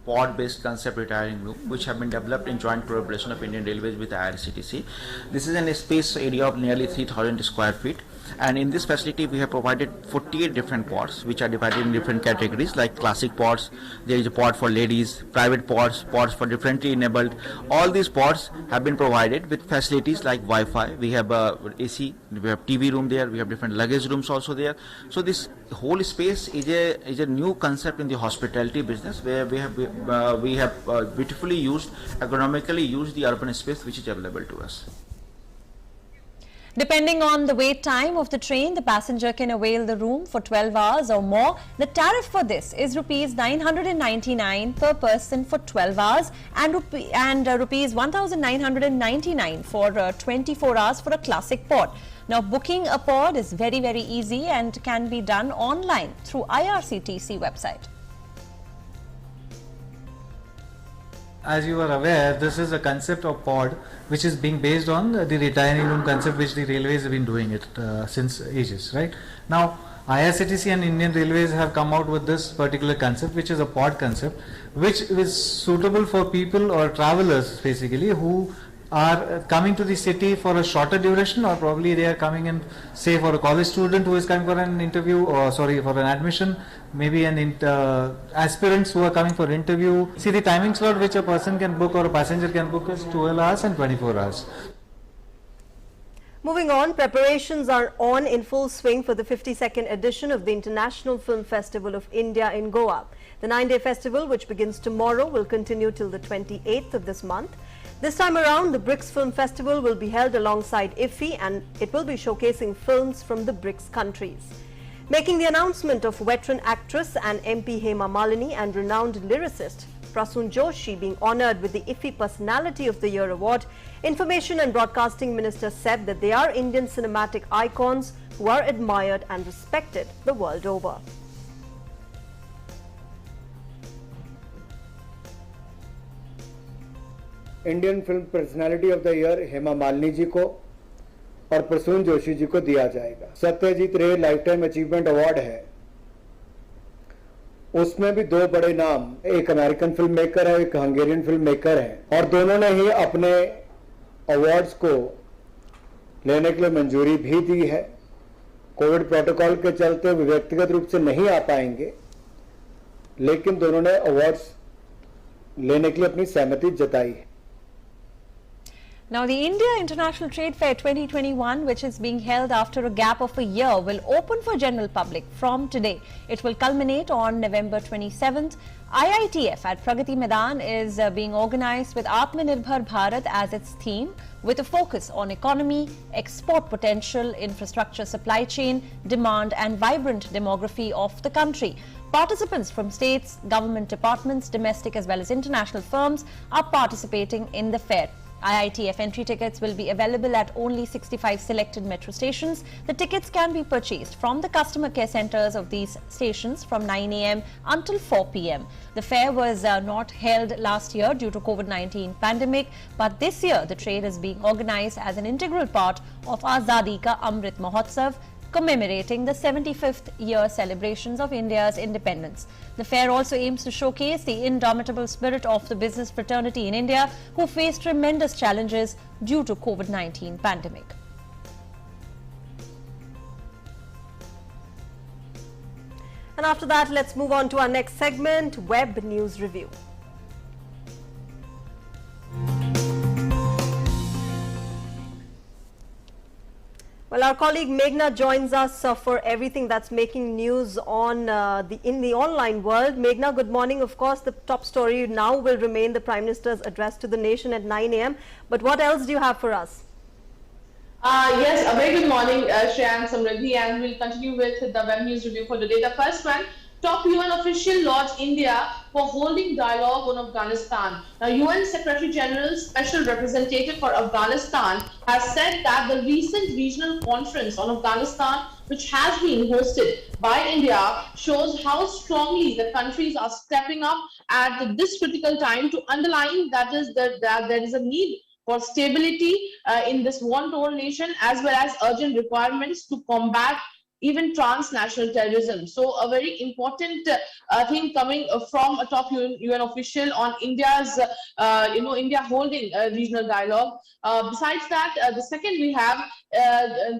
Speaker 14: Pod-based concept retiring room, which have been developed in joint collaboration of Indian Railways with IRCTC. This is in a space area of nearly 3,000 square feet, and in this facility we have provided 48 different pods, which are divided in different categories like classic pods. There is a pod for ladies, private pods, pods for differently enabled. All these pods have been provided with facilities like Wi-Fi. We have AC, we have TV room there, we have different luggage rooms also there. So this whole space is a new concept in the hospitality business, where we have beautifully used, ergonomically used the urban space which is available to us.
Speaker 2: Depending on the wait time of the train, the passenger can avail the room for 12 hours or more. The tariff for this is rupees 999 per person for 12 hours and rupees 1999 for 24 hours for a classic pod. Now, booking a pod is very, very easy and can be done online through IRCTC website.
Speaker 15: As you are aware, this is a concept of pod which is being based on the retiring room concept, which the railways have been doing it since ages, right? Now, IRCTC and Indian Railways have come out with this particular concept, which is a pod concept, which is suitable for people or travelers basically who are coming to the city for a shorter duration, or probably they are coming in, say, for a college student who is coming for an interview, or sorry, for an admission, maybe an aspirants who are coming for interview. See, the timing slot which a person can book or a passenger can book is 12 hours and 24 hours.
Speaker 1: Moving on, preparations are on in full swing for the 52nd edition of the International Film Festival of India in Goa. The 9-day festival, which begins tomorrow, will continue till the 28th of this month. This time around, the BRICS Film Festival will be held alongside IFFI, and it will be showcasing films from the BRICS countries. Making the announcement of veteran actress and MP Hema Malini and renowned lyricist Prasoon Joshi being honoured with the IFFI Personality of the Year award, Information and Broadcasting Minister said that they are Indian cinematic icons who are admired and respected the world over.
Speaker 16: Indian film personality of the year Hema Malini ji को और प्रसून जोशी जी को दिया जाएगा। सत्यजीत रे life time achievement award है, उसमें भी 2 बड़े नाम, एक अमेरिकन फिल्म मेकर है, एक हंगेरियन फिल्म मेकर है, और दोनों ने ही अपने अवार्ड्स को लेने के लिए मंजूरी भी दी है। कोविड प्रोटोकॉल के चलते वे व्यक्तिगत रूप से नहीं आ पाएंगे, लेकिन दोनों ने अवार्ड्स लेने के लिए अपनी सहमति जताई है।
Speaker 2: Now, the India International Trade Fair 2021, which is being held after a gap of a year, will open for general public from today. It will culminate on November 27th. IITF at Pragati Maidan is being organized with Atmanirbhar Bharat as its theme, with a focus on economy, export potential, infrastructure, supply chain, demand and vibrant demography of the country. Participants from states, government departments, domestic as well as international firms are participating in the fair. IITF entry tickets will be available at only 65 selected metro stations. The tickets can be purchased from the customer care centres of these stations from 9 a.m. until 4 p.m. The fair was not held last year due to COVID-19 pandemic, but this year the trade is being organised as an integral part of Azadi Ka Amrit Mahotsav, commemorating the 75th year celebrations of India's independence. The fair also aims to showcase the indomitable spirit of the business fraternity in India, who faced tremendous challenges due to COVID-19 pandemic.
Speaker 1: And after that, let's move on to our next segment, Web News Review. Well, our colleague Meghna joins us for everything that's making news on in the online world. Meghna, good morning. Of course, the top story now will remain the Prime Minister's address to the nation at 9 a.m. But what else do you have for us?
Speaker 17: Yes, a very good morning, Shreya and Samriddhi, and we'll continue with the Web News Review for today. The first one, top UN official lauds India for holding dialogue on Afghanistan. Now, UN Secretary General's Special Representative for Afghanistan has said that the recent regional conference on Afghanistan, which has been hosted by India, shows how strongly the countries are stepping up at this critical time to underline that there is a need for stability in this war-torn nation, as well as urgent requirements to combat even transnational terrorism. So a very important thing coming from a top UN official on India's, India holding a regional dialogue. Besides that, the second we have,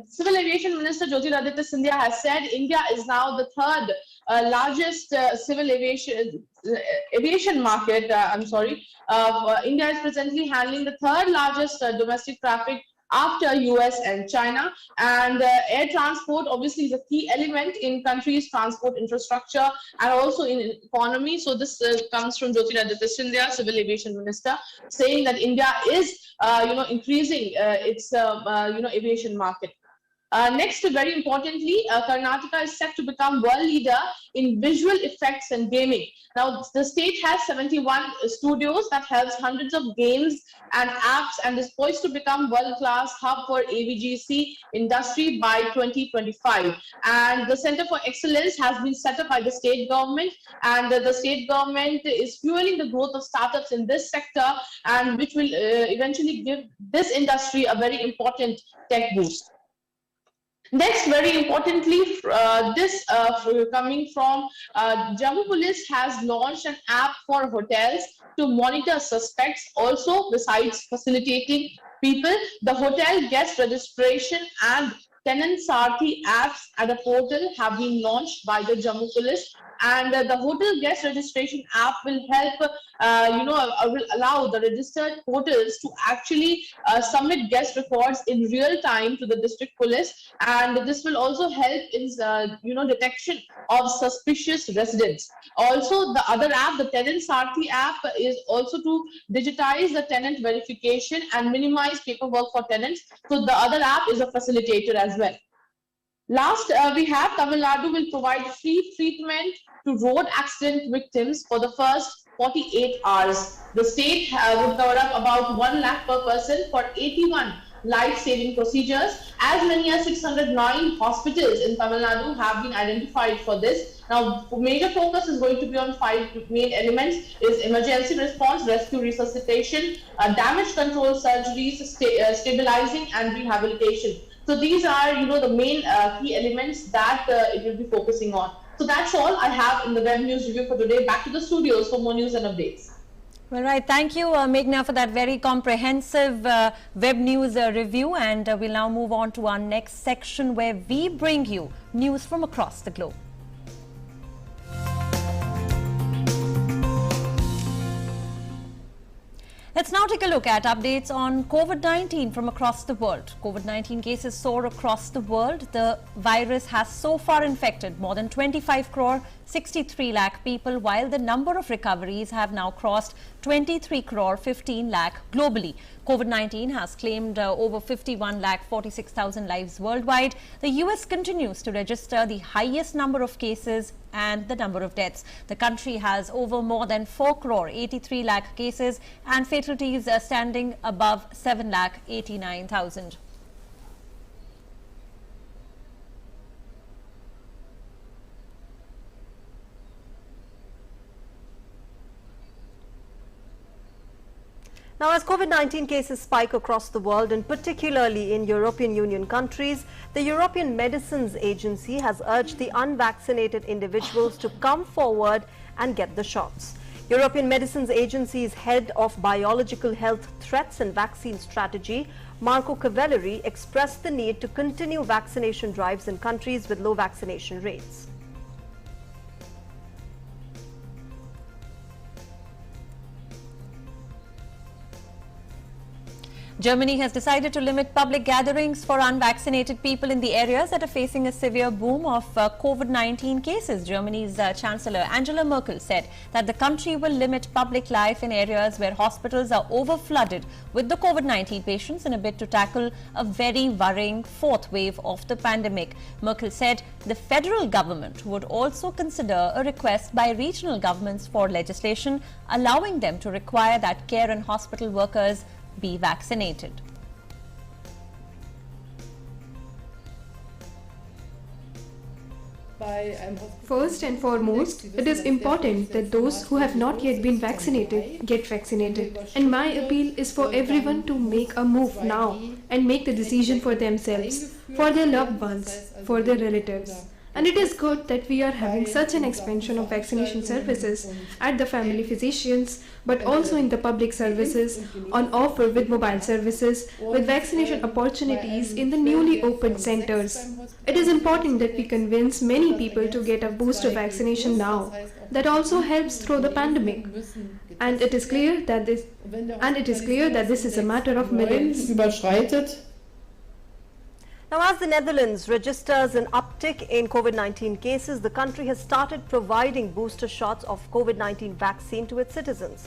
Speaker 17: Civil Aviation Minister Jyotiraditya Scindia has said India is now the third largest civil aviation market. India is presently handling the third largest domestic traffic after US and China, and air transport obviously is a key element in countries' transport infrastructure and also in economy. So this comes from Jyotiraditya Scindia, Civil Aviation Minister, saying that India is increasing its aviation market. Next, very importantly, Karnataka is set to become world leader in visual effects and gaming. Now, the state has 71 studios that helps hundreds of games and apps and is poised to become world-class hub for AVGC industry by 2025. And the Center for Excellence has been set up by the state government, and the state government is fueling the growth of startups in this sector, and which will eventually give this industry a very important tech boost. Next, very importantly, coming from Jammu Police has launched an app for hotels to monitor suspects. Also, besides facilitating people, the hotel guest registration and tenant Sarthi apps at the portal have been launched by the Jammu Police, and the hotel guest registration app will help, will allow the registered hotels to actually submit guest records in real time to the district police, and this will also help in, detection of suspicious residents. Also, the other app, the tenant Sarthi app, is also to digitize the tenant verification and minimize paperwork for tenants. So the other app is a facilitator as well. Last, we have Tamil Nadu will provide free treatment to road accident victims for the first 48 hours. The state would cover up about 1 lakh per person for 81 life-saving procedures. As many as 609 hospitals in Tamil Nadu have been identified for this. Now, major focus is going to be on 5 main elements: is emergency response, rescue, resuscitation, damage control surgeries, stabilizing and rehabilitation. So these are, the main key elements that it will be focusing on. So that's all I have in the Web News Review for today. Back to the studios for more news and updates.
Speaker 2: Well, right. Thank you, Meghna, for that very comprehensive Web News review. And we'll now move on to our next section, where we bring you news from across the globe. Let's now take a look at updates on COVID-19 from across the world. COVID-19 cases soar across the world. The virus has so far infected more than 25 crore 63 lakh people, while the number of recoveries have now crossed 23 crore 15 lakh globally. COVID-19 has claimed over 51 lakh 46,000 lives worldwide. The US continues to register the highest number of cases and the number of deaths. The country has over more than 4 crore 83 lakh cases and fatalities standing above 7 lakh 89,000.
Speaker 1: Now, as COVID-19 cases spike across the world and particularly in European Union countries, the European Medicines Agency has urged the unvaccinated individuals to come forward and get the shots. European Medicines Agency's head of biological health threats and vaccine strategy, Marco Cavalleri, expressed the need to continue vaccination drives in countries with low vaccination rates.
Speaker 2: Germany has decided to limit public gatherings for unvaccinated people in the areas that are facing a severe boom of COVID-19 cases. Germany's Chancellor Angela Merkel said that the country will limit public life in areas where hospitals are overflooded with the COVID-19 patients in a bid to tackle a very worrying fourth wave of the pandemic. Merkel said the federal government would also consider a request by regional governments for legislation allowing them to require that care and hospital workers be vaccinated.
Speaker 18: First and foremost, it is important that those who have not yet been vaccinated get vaccinated. And my appeal is for everyone to make a move now and make the decision for themselves, for their loved ones, for their relatives. And it is good that we are having such an expansion of vaccination services at the family physicians, but also in the public services on offer with mobile services, with vaccination opportunities in the newly opened centers. It is important that we convince many people to get a booster vaccination now. That also helps through the pandemic. And it is clear that this is a matter of millions.
Speaker 1: Now, as the Netherlands registers an uptick in COVID-19 cases, the country has started providing booster shots of COVID-19 vaccine to its citizens.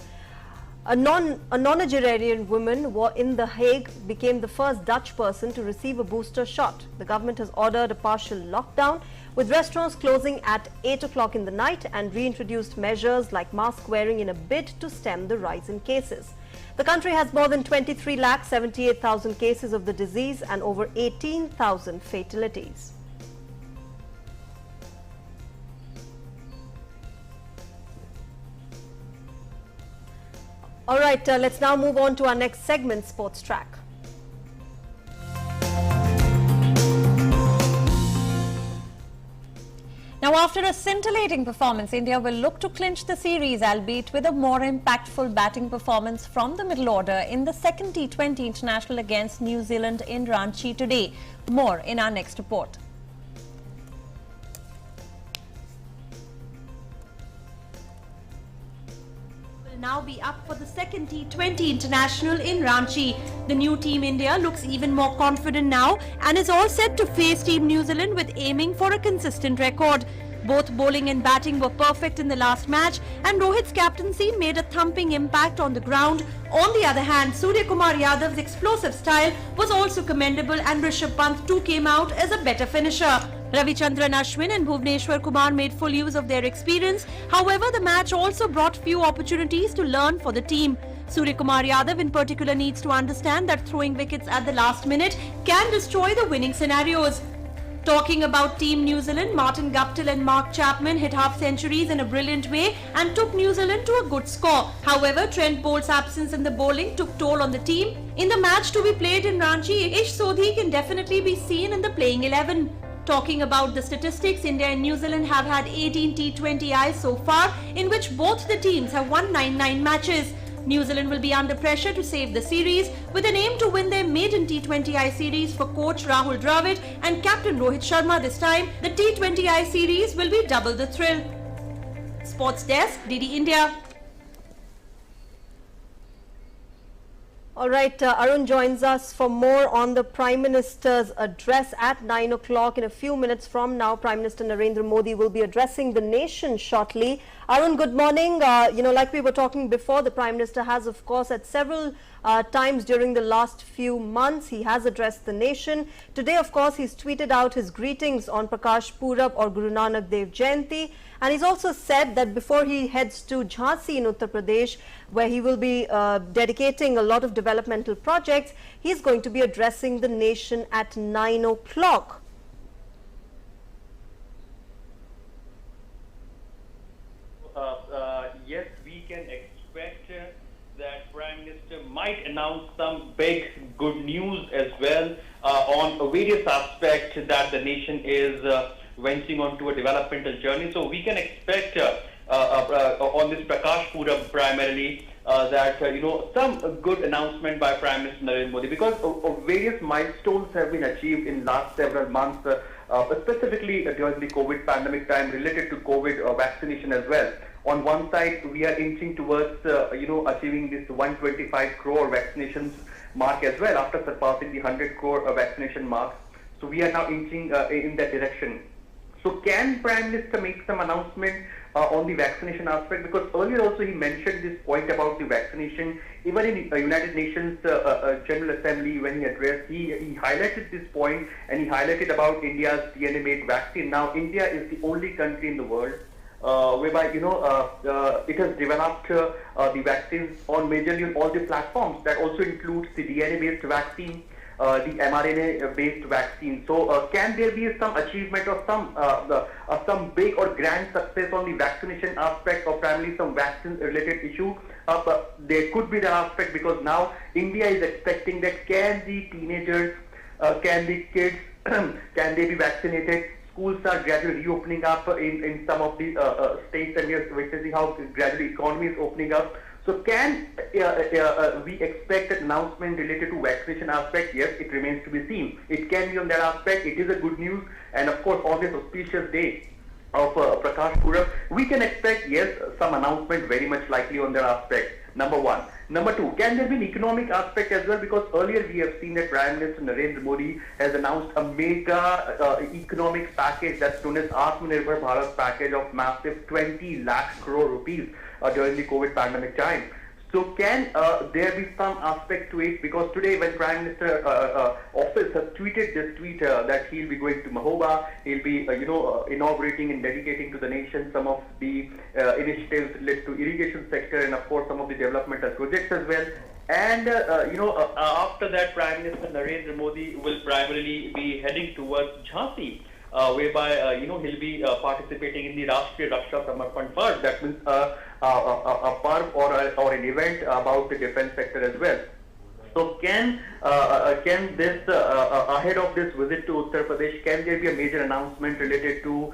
Speaker 1: A non-Nigerian woman in The Hague became the first Dutch person to receive a booster shot. The government has ordered a partial lockdown, with restaurants closing at 8 o'clock in the night, and reintroduced measures like mask wearing in a bid to stem the rise in cases. The country has more than 23,78,000 cases of the disease and over 18,000 fatalities. All right, let's now move on to our next segment, Sports Track.
Speaker 2: Now, after a scintillating performance, India will look to clinch the series, albeit with a more impactful batting performance from the middle order in the second T20 international against New Zealand in Ranchi today. More in our next report. Now be up for the second T20 international in Ranchi. The new Team India looks even more confident now and is all set to face Team New Zealand with aiming for a consistent record. Both bowling and batting were perfect in the last match, and Rohit's captaincy made a thumping impact on the ground. On the other hand, Suryakumar Yadav's explosive style was also commendable, and Rishabh Pant too came out as a better finisher. Ravichandran Ashwin and Bhuvneshwar Kumar made full use of their experience. However, the match also brought few opportunities to learn for the team. Suryakumar Yadav in particular needs to understand that throwing wickets at the last minute can destroy the winning scenarios. Talking about Team New Zealand, Martin Guptill and Mark Chapman hit half centuries in a brilliant way and took New Zealand to a good score. However, Trent Bolt's absence in the bowling took toll on the team. In the match to be played in Ranchi, Ish Sodhi can definitely be seen in the playing 11. Talking about the statistics, India and New Zealand have had 18 T20Is so far, in which both the teams have won 9 matches. New Zealand will be under pressure to save the series, with an aim to win their maiden T20I series for coach Rahul Dravid and captain Rohit Sharma this time. The T20I series will be double the thrill. Sports Desk, DD India.
Speaker 1: All right, Arun joins us for more on the Prime Minister's address at 9 o'clock. In a few minutes from now, Prime Minister Narendra Modi will be addressing the nation shortly. Arun, good morning. Like we were talking before, the Prime Minister has, of course, at several times during the last few months, he has addressed the nation. Today, of course, he's tweeted out his greetings on Prakash Purab or Guru Nanak Dev Jayanti. And he's also said that before he heads to Jhansi in Uttar Pradesh, where he will be dedicating a lot of developmental projects, he's going to be addressing the nation at 9 o'clock.
Speaker 19: Yes, we can expect that Prime Minister might announce some big good news as well on various aspects that the nation is venturing onto a developmental journey. So we can expect on this Prakash Purab primarily that some good announcement by Prime Minister Narendra Modi, because various milestones have been achieved in last several months, specifically during the COVID pandemic time related to COVID vaccination as well. On one side, we are inching towards achieving this 125 crore vaccinations mark as well, after surpassing the 100 crore vaccination mark. So we are now inching in that direction. So can Prime Minister make some announcement on the vaccination aspect? Because earlier also he mentioned this point about the vaccination. Even in United Nations General Assembly, when he addressed, he highlighted this point, and he highlighted about India's DNA-made vaccine. Now, India is the only country in the world whereby it has developed the vaccines on majorly on all the platforms. That also includes the DNA-based vaccine, the mRNA-based vaccine. So can there be some achievement or some big or grand success on the vaccination aspect, or primarily some vaccine-related issue? There could be the aspect, because now India is expecting that can the teenagers, can the kids, can they be vaccinated? Schools are gradually reopening up in some of the states, and we are witnessing how gradually economy is opening up. So can we expect an announcement related to vaccination aspect? Yes, it remains to be seen. It can be on that aspect. It is a good news. And of course, on this auspicious day of Prakash Purab, we can expect, yes, some announcement very much likely on that aspect. Number one. Number two, can there be an economic aspect as well? Because earlier we have seen that Prime Minister Narendra Modi has announced a mega economic package that's known as Atmanirbhar Bharat package of massive 20 lakh crore rupees during the COVID pandemic time. So can there be some aspect to it? Because today, when Prime Minister office has tweeted this tweet that he'll be going to Mahoba, he'll be inaugurating and dedicating to the nation some of the initiatives related to irrigation sector, and of course some of the developmental projects as well. And after that, Prime Minister Narendra Modi will primarily be heading towards Jhansi, whereby he'll be participating in the Rashtriya Raksha Samarpan Parv. That means a parv or an event about the defense sector as well. So can this ahead of this visit to Uttar Pradesh, can there be a major announcement related to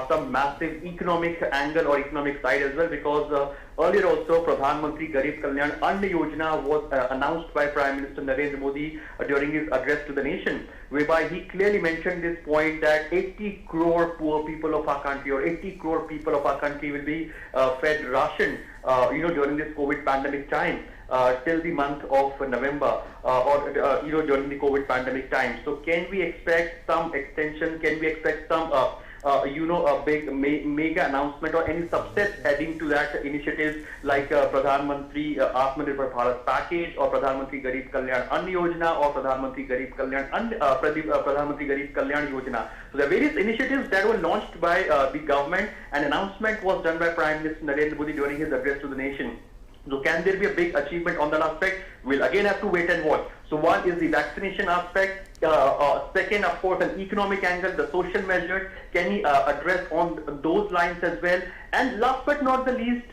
Speaker 19: some massive economic angle or economic side as well? Because earlier also Pradhan Mantri Garib Kalyan Ann Yojana was announced by Prime Minister Narendra Modi during his address to the nation, whereby he clearly mentioned this point that 80 crore poor people of our country, or 80 crore people of our country will be fed ration during this COVID pandemic time. Till the month of November, or during the COVID pandemic time. So can we expect some extension? Can we expect some a big mega announcement, or any subset adding to that initiatives like Pradhan Mantri Atmanirbhar Bharat package, or Pradhan Mantri Garib Kalyan Ann Yojana, or Pradhan Mantri Garib Kalyan Pradhan Mantri Garib Kalyan Yojana? So there are various initiatives that were launched by the government, and announcement was done by Prime Minister Narendra Modi during his address to the nation. So can there be a big achievement on that aspect? We'll again have to wait and watch. So one is the vaccination aspect. Second, of course, an economic angle, the social measures. Can he address on those lines as well? And last but not the least,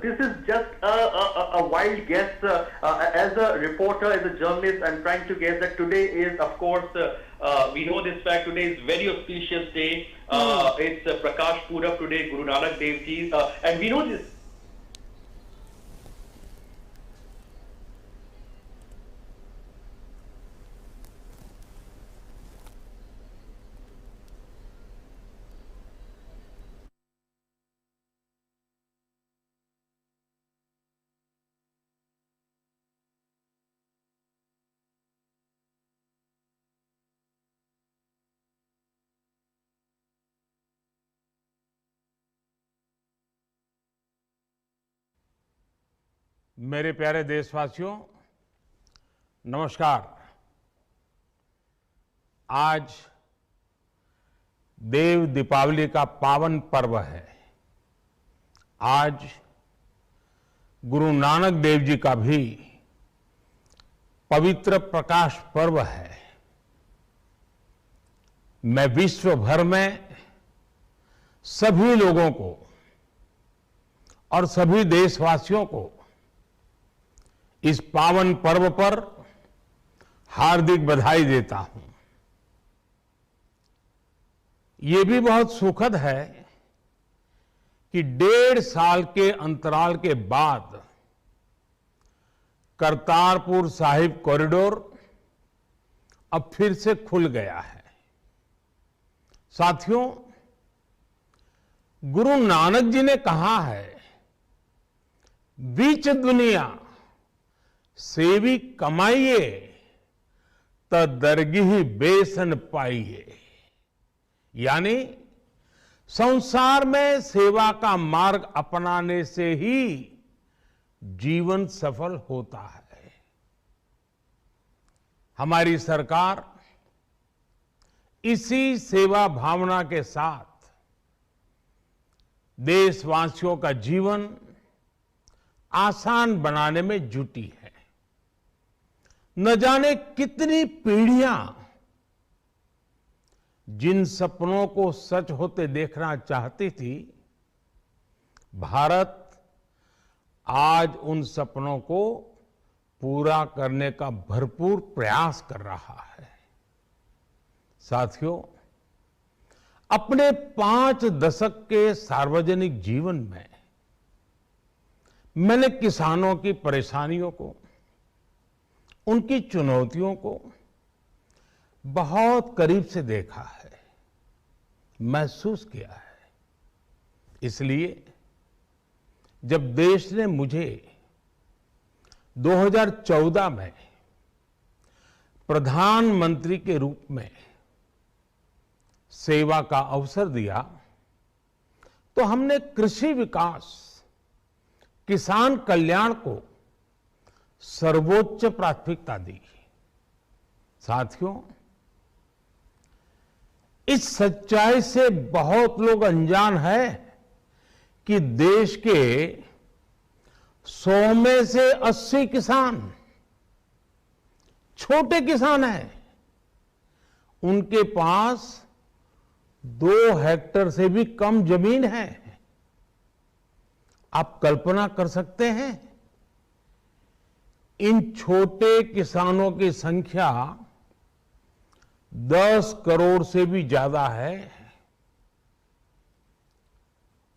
Speaker 19: this is just a wild guess. As a reporter, as a journalist, I'm trying to guess that today is, of course, we know this fact, today is very auspicious day. It's Prakash Purab today, Guru Nanak Dev Ji. And we know this.
Speaker 20: मेरे प्यारे देशवासियों, नमस्कार। आज देव दीपावली का पावन पर्व है। आज गुरु नानक देव जी का भी पवित्र प्रकाश पर्व है। मैं विश्व भर में सभी लोगों को और सभी देशवासियों को इस पावन पर्व पर हार्दिक बधाई देता हूं। ये भी बहुत सुखद है कि 1.5 साल के अंतराल के बाद करतारपुर साहिब कॉरिडोर अब फिर से खुल गया है। साथियों, गुरु नानक जी ने कहा है, बीच दुनिया सेवी कमाइए त दरगिही बेसन पाइए। यानी संसार में सेवा का मार्ग अपनाने से ही जीवन सफल होता है। हमारी सरकार इसी सेवा भावना के साथ देशवासियों का जीवन आसान बनाने में जुटी है। न जाने कितनी पीढ़ियां जिन सपनों को सच होते देखना चाहती थी, भारत आज उन सपनों को पूरा करने का भरपूर प्रयास कर रहा है। साथियों, अपने 5 दशक के सार्वजनिक जीवन में मैंने किसानों की परेशानियों को, उनकी चुनौतियों को बहुत करीब से देखा है, महसूस किया है। इसलिए जब देश ने मुझे 2014 में प्रधानमंत्री के रूप में सेवा का अवसर दिया, तो हमने कृषि विकास, किसान कल्याण को सर्वोच्च प्राथमिकता दी। साथियों, इस सच्चाई से बहुत लोग अनजान है कि देश के 100 में से 80 किसान छोटे किसान हैं। उनके पास 2 हेक्टेयर से भी कम जमीन है। आप कल्पना कर सकते हैं, इन छोटे किसानों की संख्या 10 करोड़ से भी ज्यादा है।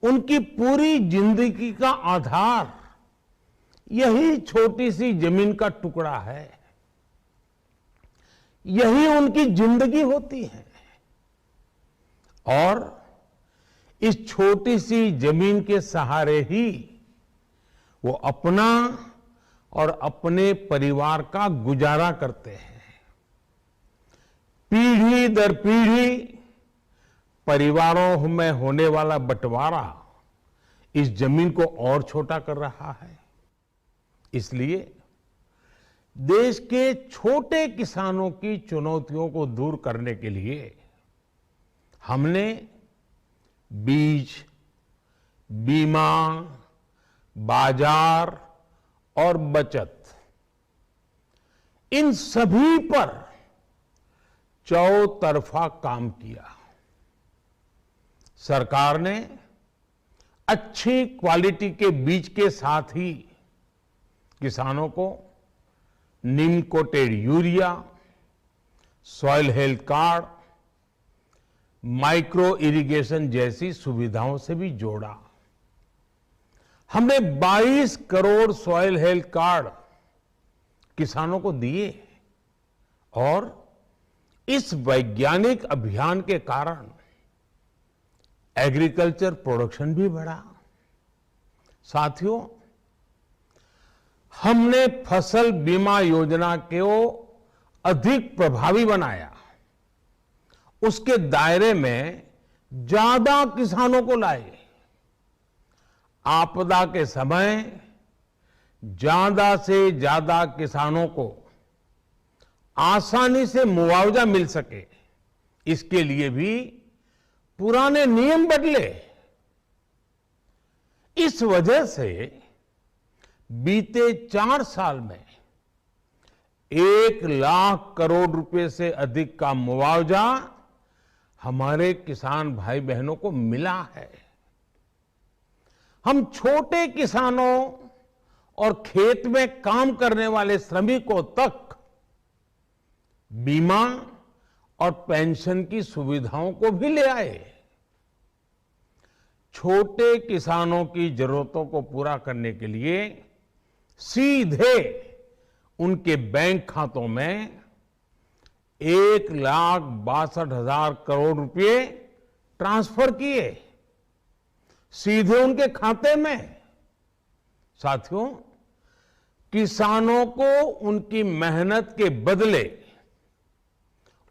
Speaker 20: उनकी पूरी जिंदगी का आधार यही छोटी सी जमीन का टुकड़ा है। यही उनकी जिंदगी होती है। और इस छोटी सी जमीन के सहारे ही वो अपना और अपने परिवार का गुजारा करते हैं। पीढ़ी दर पीढ़ी परिवारों में होने वाला बंटवारा इस जमीन को और छोटा कर रहा है। इसलिए देश के छोटे किसानों की चुनौतियों को दूर करने के लिए हमने बीज, बीमा, बाजार और बचत, इन सभी पर चौतरफा काम किया। सरकार ने अच्छी क्वालिटी के बीज के साथ ही किसानों को neem coated urea, soil health card, micro irrigation जैसी सुविधाओं से भी जोड़ा। हमने 22 करोड़ सॉइल हेल्थ कार्ड किसानों को दिए और इस वैज्ञानिक अभियान के कारण एग्रीकल्चर प्रोडक्शन भी बढ़ा। साथियों, हमने फसल बीमा योजना को अधिक प्रभावी बनाया। उसके दायरे में ज्यादा किसानों को लाए। आपदा के समय ज्यादा से ज्यादा किसानों को आसानी से मुआवजा मिल सके, इसके लिए भी पुराने नियम बदले। इस वजह से बीते 4 साल में 1 लाख करोड़ रुपए से अधिक का मुआवजा हमारे किसान भाई बहनों को मिला है। हम छोटे किसानों और खेत में काम करने वाले श्रमिकों तक बीमा और पेंशन की सुविधाओं को भी ले आए। छोटे किसानों की जरूरतों को पूरा करने के लिए सीधे उनके बैंक खातों में 1,62,000 करोड़ रुपए ट्रांसफर किए, सीधे उनके खाते में। साथियों, किसानों को उनकी मेहनत के बदले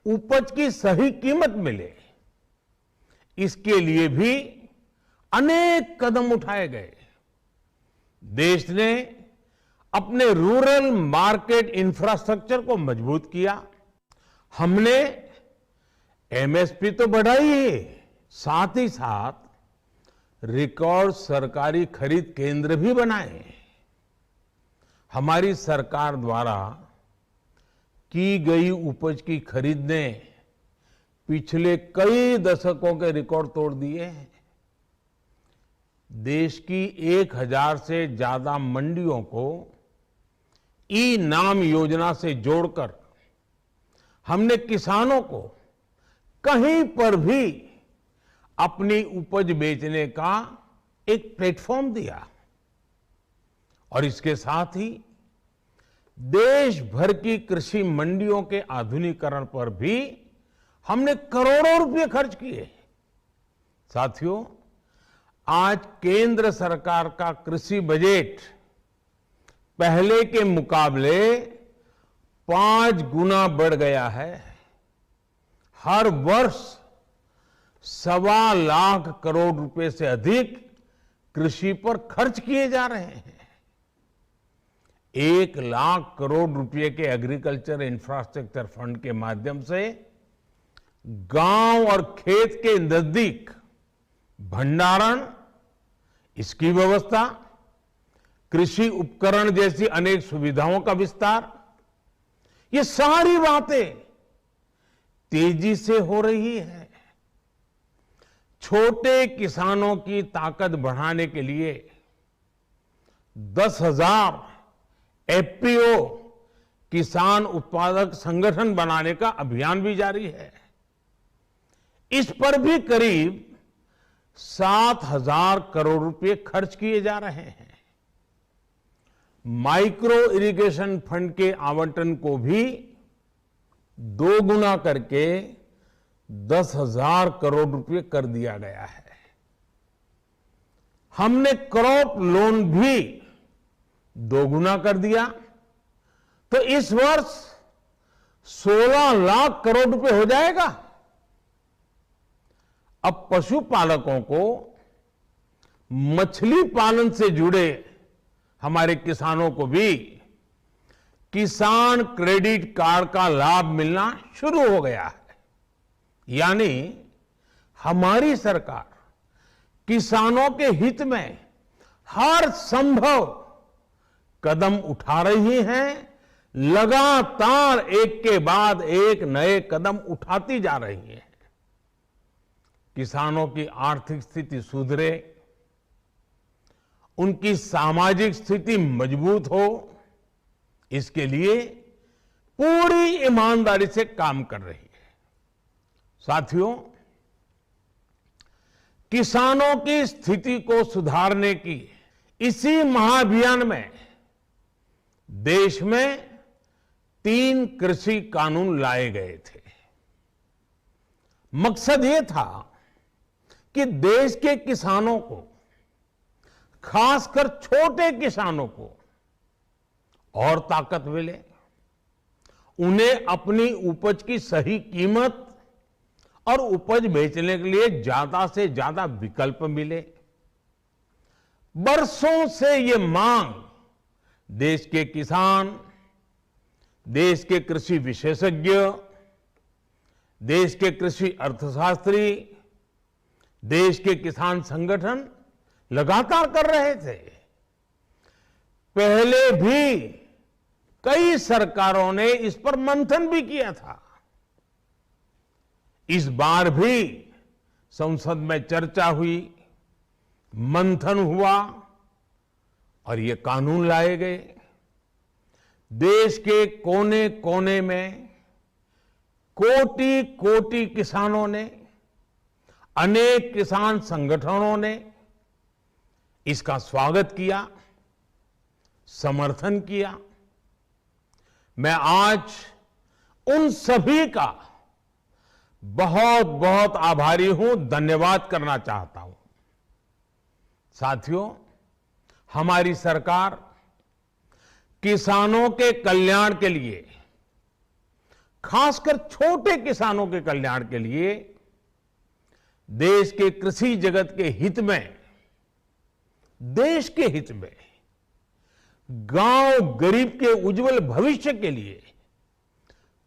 Speaker 20: उपज की सही कीमत मिले, इसके लिए भी अनेक कदम उठाए गए। देश ने अपने रूरल मार्केट इंफ्रास्ट्रक्चर को मजबूत किया। हमने एमएसपी तो बढ़ाई है, साथ ही साथ रिकॉर्ड सरकारी खरीद केंद्र भी बनाए। हमारी सरकार द्वारा की गई उपज की खरीद ने पिछले कई दशकों के रिकॉर्ड तोड़ दिए हैं। देश की 1000 से ज्यादा मंडियों को ई नाम योजना से जोड़कर हमने किसानों को कहीं पर भी अपनी उपज बेचने का एक प्लेटफॉर्म दिया। और इसके साथ ही देश भर की कृषि मंडियों के आधुनिकीकरण पर भी हमने करोड़ों रुपए खर्च किए। साथियों, आज केंद्र सरकार का कृषि बजट पहले के मुकाबले 5 गुना बढ़ गया है। हर वर्ष 1.25 लाख करोड़ रुपए से अधिक कृषि पर खर्च किए जा रहे हैं। 1 लाख करोड़ रुपए के एग्रीकल्चर इंफ्रास्ट्रक्चर फंड के माध्यम से गांव और खेत के नजदीक भंडारण, इसकी व्यवस्था, कृषि उपकरण जैसी अनेक सुविधाओं का विस्तार, ये सारी बातें तेजी से हो रही है। छोटे किसानों की ताकत बढ़ाने के लिए 10,000 एफपीओ किसान उत्पादक संगठन बनाने का अभियान भी जारी है। इस पर भी करीब 7,000 करोड़ रुपए खर्च किए जा रहे हैं। माइक्रो इरिगेशन फंड के आवंटन को भी 2 गुना करके 10,000 करोड़ रुपए कर दिया गया है। हमने क्रॉप लोन भी 2 गुना कर दिया, तो इस वर्ष 16 लाख करोड़ रुपए हो जाएगा। अब पशुपालकों को मछली पालन से जुड़े हमारे किसानों को भी किसान क्रेडिट कार्ड का लाभ मिलना शुरू हो गया है। यानी हमारी सरकार किसानों के हित में हर संभव कदम उठा रही है, लगातार एक के बाद एक नए कदम उठाती जा रही है। किसानों की आर्थिक स्थिति सुधरे, उनकी सामाजिक स्थिति मजबूत हो, इसके लिए पूरी ईमानदारी से काम कर रही है। साथियों, किसानों की स्थिति को सुधारने की इसी महाअभियान में देश में 3 कृषि कानून लाए गए थे। मकसद ये था कि देश के किसानों को, खासकर छोटे किसानों को और ताकत मिले, उन्हें अपनी उपज की सही कीमत और उपज बेचने के लिए ज्यादा से ज्यादा विकल्प मिले। बरसों से ये मांग देश के किसान, देश के कृषि विशेषज्ञ, देश के कृषि अर्थशास्त्री, देश के किसान संगठन लगातार कर रहे थे। पहले भी कई सरकारों ने इस पर मंथन भी किया था। इस बार भी संसद में चर्चा हुई, मंथन हुआ और ये कानून लाए गए। देश के कोने कोने में कोटि कोटि किसानों ने, अनेक किसान संगठनों ने इसका स्वागत किया, समर्थन किया। मैं आज उन सभी का बहुत बहुत आभारी हूं, धन्यवाद करना चाहता हूं। साथियों, हमारी सरकार किसानों के कल्याण के लिए, खासकर छोटे किसानों के कल्याण के लिए, देश के कृषि जगत के हित में, देश के हित में, गांव गरीब के उज्जवल भविष्य के लिए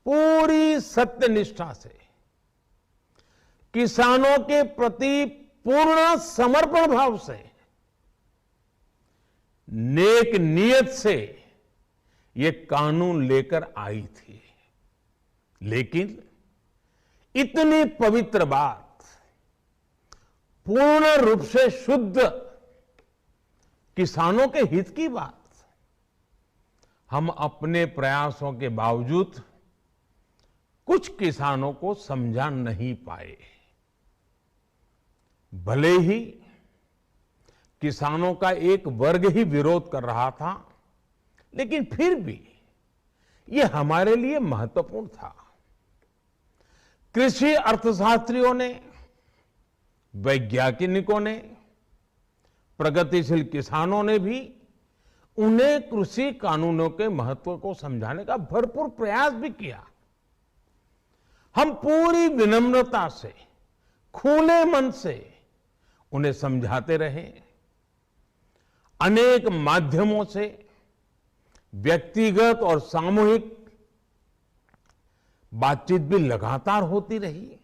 Speaker 20: पूरी सत्यनिष्ठा से, किसानों के प्रति पूर्ण समर्पण भाव से, नेक नियत से ये कानून लेकर आई थी। लेकिन इतनी पवित्र बात, पूर्ण रूप से शुद्ध किसानों के हित की बात, हम अपने प्रयासों के बावजूद कुछ किसानों को समझा नहीं पाए। भले ही किसानों का एक वर्ग ही विरोध कर रहा था, लेकिन फिर भी यह हमारे लिए महत्वपूर्ण था। कृषि अर्थशास्त्रियों ने, वैज्ञानिकों ने, प्रगतिशील किसानों ने भी उन्हें कृषि कानूनों के महत्व को समझाने का भरपूर प्रयास भी किया। हम पूरी विनम्रता से, खुले मन से उन्हें समझाते रहे। अनेक माध्यमों से व्यक्तिगत और सामूहिक बातचीत भी लगातार होती रही।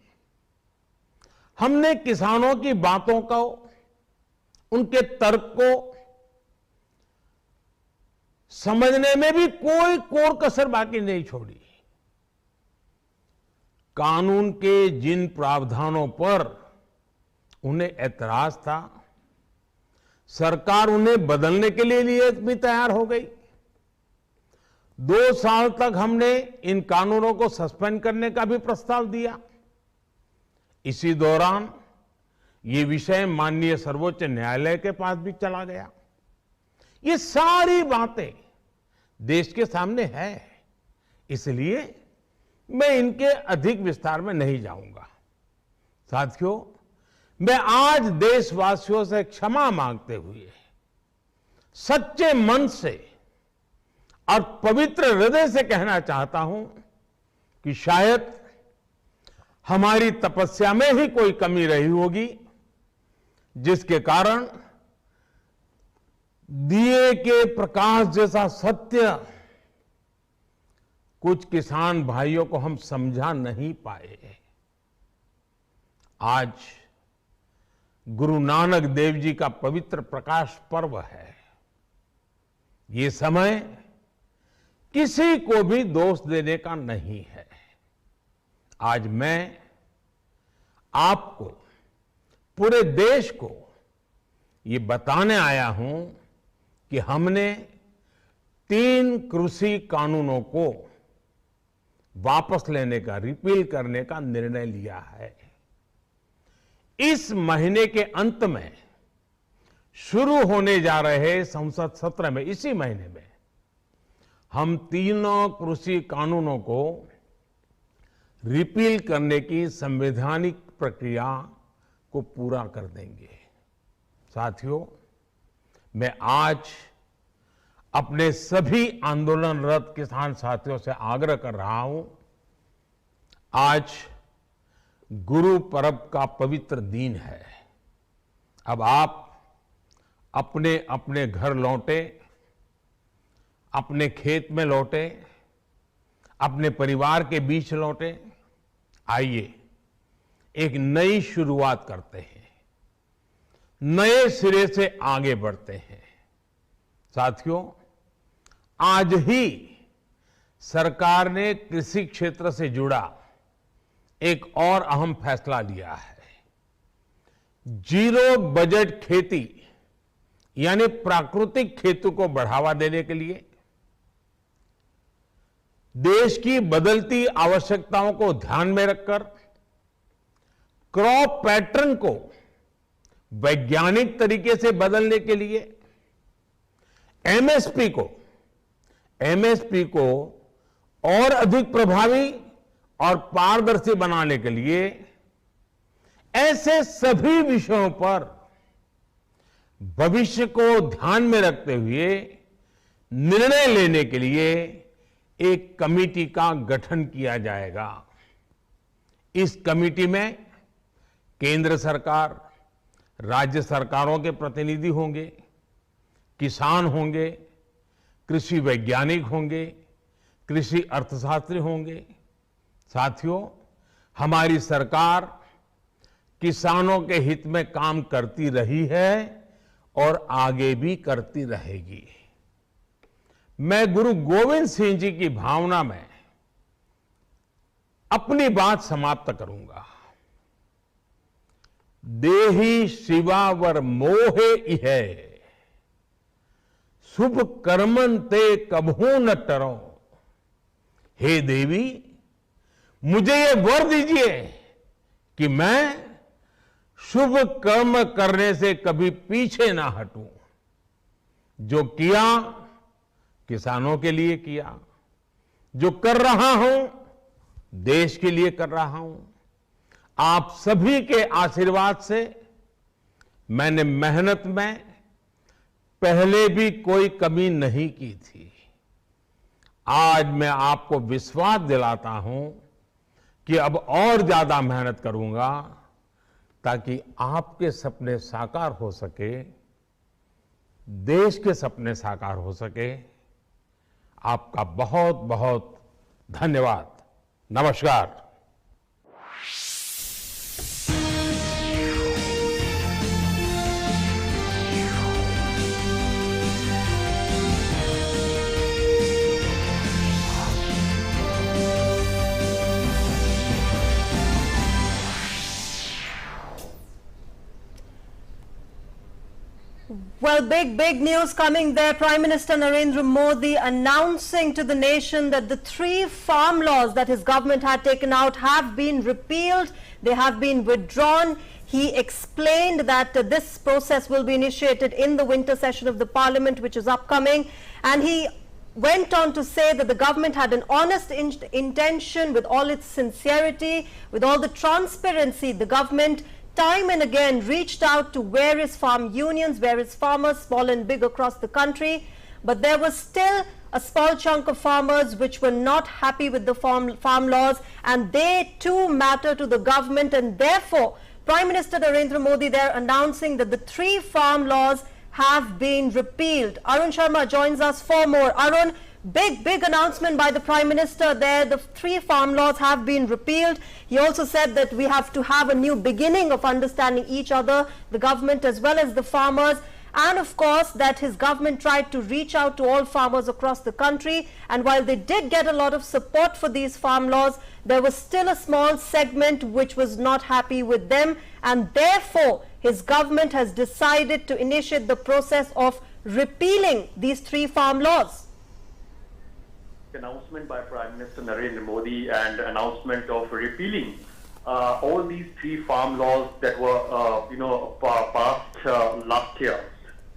Speaker 20: हमने किसानों की बातों को, उनके तर्क को समझने में भी कोई कोर कसर बाकी नहीं छोड़ी। कानून के जिन प्रावधानों पर उन्हें ऐतराज था, सरकार उन्हें बदलने के लिए भी तैयार हो गई। 2 साल तक हमने इन कानूनों को सस्पेंड करने का भी प्रस्ताव दिया। इसी दौरान ये विषय माननीय सर्वोच्च न्यायालय के पास भी चला गया। ये सारी बातें देश के सामने है, इसलिए मैं इनके अधिक विस्तार में नहीं जाऊंगा। साथियों, मैं आज देशवासियों से क्षमा मांगते हुए सच्चे मन से और पवित्र हृदय से कहना चाहता हूं कि शायद हमारी तपस्या में ही कोई कमी रही होगी, जिसके कारण दिए के प्रकाश जैसा सत्य कुछ किसान भाइयों को हम समझा नहीं पाए। आज गुरु नानक देव जी का पवित्र प्रकाश पर्व है। ये समय किसी को भी दोष देने का नहीं है। आज मैं आपको, पूरे देश को ये बताने आया हूं कि हमने 3 कृषि कानूनों को वापस लेने का, रिपील करने का निर्णय लिया है। इस महीने के अंत में शुरू होने जा रहे संसद सत्र में, इसी महीने में, हम 3 कृषि कानूनों को रिपील करने की संवैधानिक प्रक्रिया को पूरा कर देंगे। साथियों, मैं आज अपने सभी आंदोलनरत किसान साथियों से आग्रह कर रहा हूं, आज गुरु पर्व का पवित्र दिन है। अब आप अपने अपने घर लौटे, अपने खेत में लौटे, अपने परिवार के बीच लौटे। आइए एक नई शुरुआत करते हैं, नए सिरे से आगे बढ़ते हैं। साथियों, आज ही सरकार ने कृषि क्षेत्र से जुड़ा एक और अहम फैसला लिया है। जीरो बजट खेती यानी प्राकृतिक खेती को बढ़ावा देने के लिए देश की बदलती आवश्यकताओं को ध्यान में रखकर क्रॉप पैटर्न को वैज्ञानिक तरीके से बदलने के लिए एमएसपी को और अधिक प्रभावी और पारदर्शी बनाने के लिए ऐसे सभी विषयों पर भविष्य को ध्यान में रखते हुए निर्णय लेने के लिए एक कमेटी का गठन किया जाएगा। इस कमेटी में केंद्र सरकार, राज्य सरकारों के प्रतिनिधि होंगे, किसान होंगे, कृषि वैज्ञानिक होंगे, कृषि अर्थशास्त्री होंगे। साथियों, हमारी सरकार किसानों के हित में काम करती रही है और आगे भी करती रहेगी। मैं गुरु गोविंद सिंह जी की भावना में अपनी बात समाप्त करूंगा। देहि शिवावर मोहे इहे, शुभ कर्मन ते कभू न टरो। हे देवी, मुझे ये वर दीजिए कि मैं शुभ कर्म करने से कभी पीछे ना हटूं। जो किया किसानों के लिए किया, जो कर रहा हूं देश के लिए कर रहा हूं। आप सभी के आशीर्वाद से मैंने मेहनत में पहले भी कोई कमी नहीं की थी। आज मैं आपको विश्वास दिलाता हूं कि अब और ज्यादा मेहनत करूंगा ताकि आपके सपने साकार हो सके, देश के सपने साकार हो सके। आपका बहुत बहुत धन्यवाद। नमस्कार।
Speaker 1: Well, big news coming there. Prime Minister Narendra Modi announcing to the nation that the 3 farm laws that his government had taken out have been repealed. They have been withdrawn. He explained that this process will be initiated in the winter session of the parliament, which is upcoming. And he went on to say that the government had an honest intention, with all its sincerity, with all the transparency. The government time and again reached out to various farm unions, various farmers, small and big, across the country, but there was still a small chunk of farmers which were not happy with the farm laws, and they too matter to the government. And therefore, Prime Minister Narendra Modi there announcing that the 3 farm laws have been repealed. Arun Sharma joins us for more. Arun, big announcement by the Prime Minister there. The 3 farm laws have been repealed. He also said that we have to have a new beginning of understanding each other, the government as well as the farmers. And of course that his government tried to reach out to all farmers across the country. And while they did get a lot of support for these farm laws, there was still a small segment which was not happy with them. And therefore his government has decided to initiate the process of repealing these 3 farm laws.
Speaker 19: Announcement by Prime Minister Narendra Modi and announcement of repealing all these 3 farm laws that were passed last year.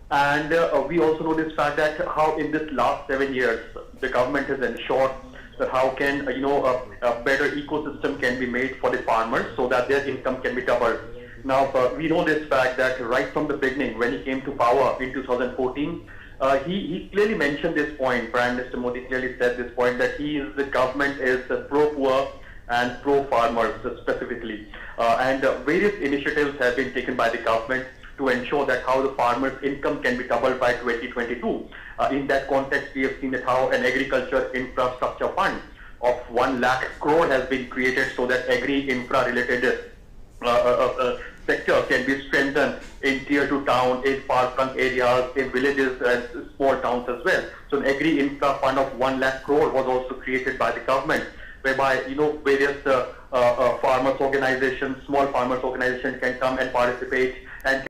Speaker 19: And we also know this fact that how in this last 7 years the government has ensured that how can a better ecosystem can be made for the farmers so that their income can be doubled. Now we know this fact that right from the beginning, when he came to power in 2014, he clearly mentioned this point. Prime Minister Modi clearly said this point, that the government is pro-poor and pro-farmers specifically. And various initiatives have been taken by the government
Speaker 3: to ensure that how the farmers' income can be doubled by 2022. In that context, we have seen that how an agriculture infrastructure fund of 1 lakh crore has been created so that agri-infra related sector can be strengthened in tier 2 town, in far-flung areas, in villages and small towns as well. So an agri-infra fund of 1 lakh crore was also created by the government, whereby various farmers organizations, small farmers organizations can come and participate and